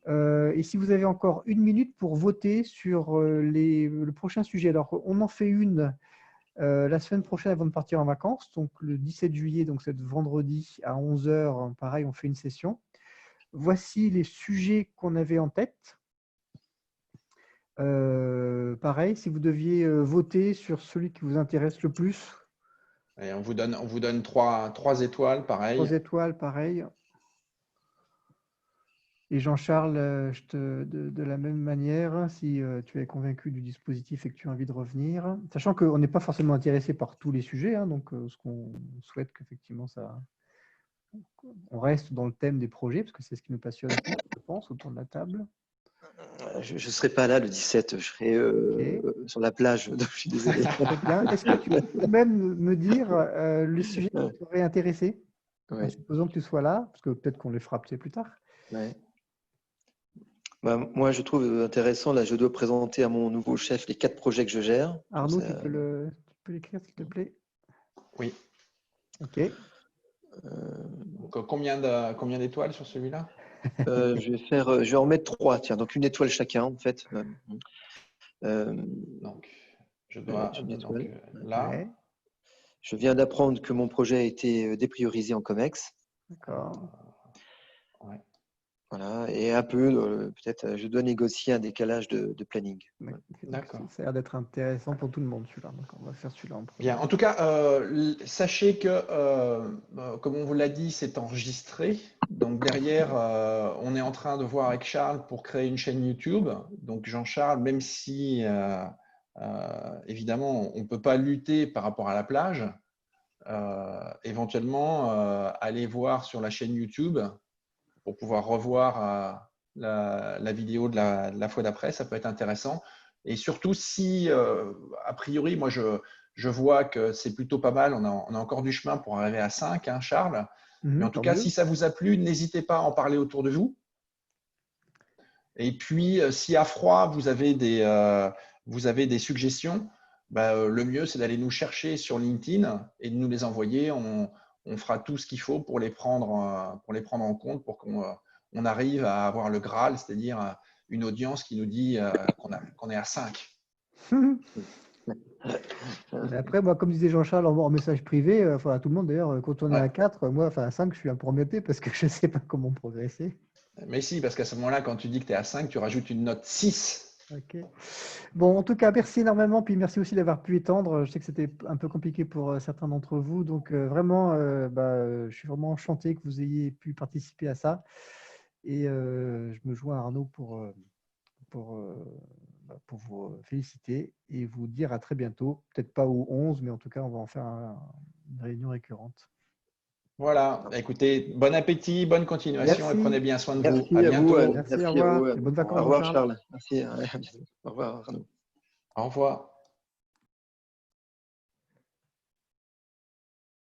Et si vous avez encore 1 minute pour voter sur le prochain sujet. Alors, on en fait une la semaine prochaine avant de partir en vacances, donc le 17 juillet, donc c'est vendredi à 11 h, pareil, on fait une session. Voici les sujets qu'on avait en tête. Pareil, si vous deviez voter sur celui qui vous intéresse le plus. Et on vous donne 3 étoiles, pareil. 3 étoiles, pareil. Et Jean-Charles, de la même manière, si tu es convaincu du dispositif et que tu as envie de revenir, sachant qu'on n'est pas forcément intéressé par tous les sujets, hein, donc ce qu'on souhaite qu'effectivement on reste dans le thème des projets, parce que c'est ce qui nous passionne tous, je pense, autour de la table. Je ne serai pas là le 17, je serai sur la plage, donc je suis désolé. Est-ce que tu peux même me dire le sujet qui t'aurait intéressé, en supposant que tu sois là, parce que peut-être qu'on les fera plus tard. Ouais. Bah, moi, je trouve intéressant, là, je dois présenter à mon nouveau chef les 4 projets que je gère. Arnaud, tu peux l'écrire, s'il te plaît? Oui. OK. Donc, combien d'étoiles sur celui-là? Je vais en mettre 3, tiens, donc 1 étoile chacun, en fait. Donc, je dois là. Ouais. Je viens d'apprendre que mon projet a été dépriorisé en COMEX. D'accord. Ouais. Voilà, et un peu, peut-être, je dois négocier un décalage de planning. D'accord. Ça a l'air d'être intéressant pour tout le monde, celui-là. Donc, on va faire celui-là en premier. Bien. En tout cas, sachez que, comme on vous l'a dit, c'est enregistré. Donc, derrière, on est en train de voir avec Charles pour créer une chaîne YouTube. Donc, Jean-Charles, même si, évidemment, on ne peut pas lutter par rapport à la plage, éventuellement, allez voir sur la chaîne YouTube pour pouvoir revoir la vidéo de la fois d'après, ça peut être intéressant. Et surtout, si, a priori, moi, je vois que c'est plutôt pas mal, on a encore du chemin pour arriver à 5, hein, Charles. Mais en tout cas, si ça vous a plu, n'hésitez pas à en parler autour de vous. Et puis, si à froid, vous avez des suggestions, le mieux, c'est d'aller nous chercher sur LinkedIn et de nous les envoyer. On fera tout ce qu'il faut pour les prendre en compte pour qu'on arrive à avoir le Graal, c'est-à-dire une audience qui nous dit qu'on est à 5. Après, moi, comme disait Jean-Charles en message privé, à tout le monde d'ailleurs, quand on est à 4, moi, à 5, je suis un peu embêté parce que je ne sais pas comment progresser. Mais si, parce qu'à ce moment-là, quand tu dis que tu es à 5, tu rajoutes une note 6. Ok. Bon, en tout cas, merci énormément. Puis merci aussi d'avoir pu étendre. Je sais que c'était un peu compliqué pour certains d'entre vous. Donc, vraiment, je suis vraiment enchanté que vous ayez pu participer à ça. Et je me joins à Arnaud pour vous féliciter et vous dire à très bientôt. Peut-être pas au 11, mais en tout cas, on va en faire une réunion récurrente. Voilà, écoutez, bon appétit, bonne continuation. Merci. Et prenez bien soin de Merci vous. À bientôt. Merci, au revoir. Et bonnes vacances, Au revoir, Jean-Charles. Charles. Merci. Au revoir, Arnaud. Au revoir.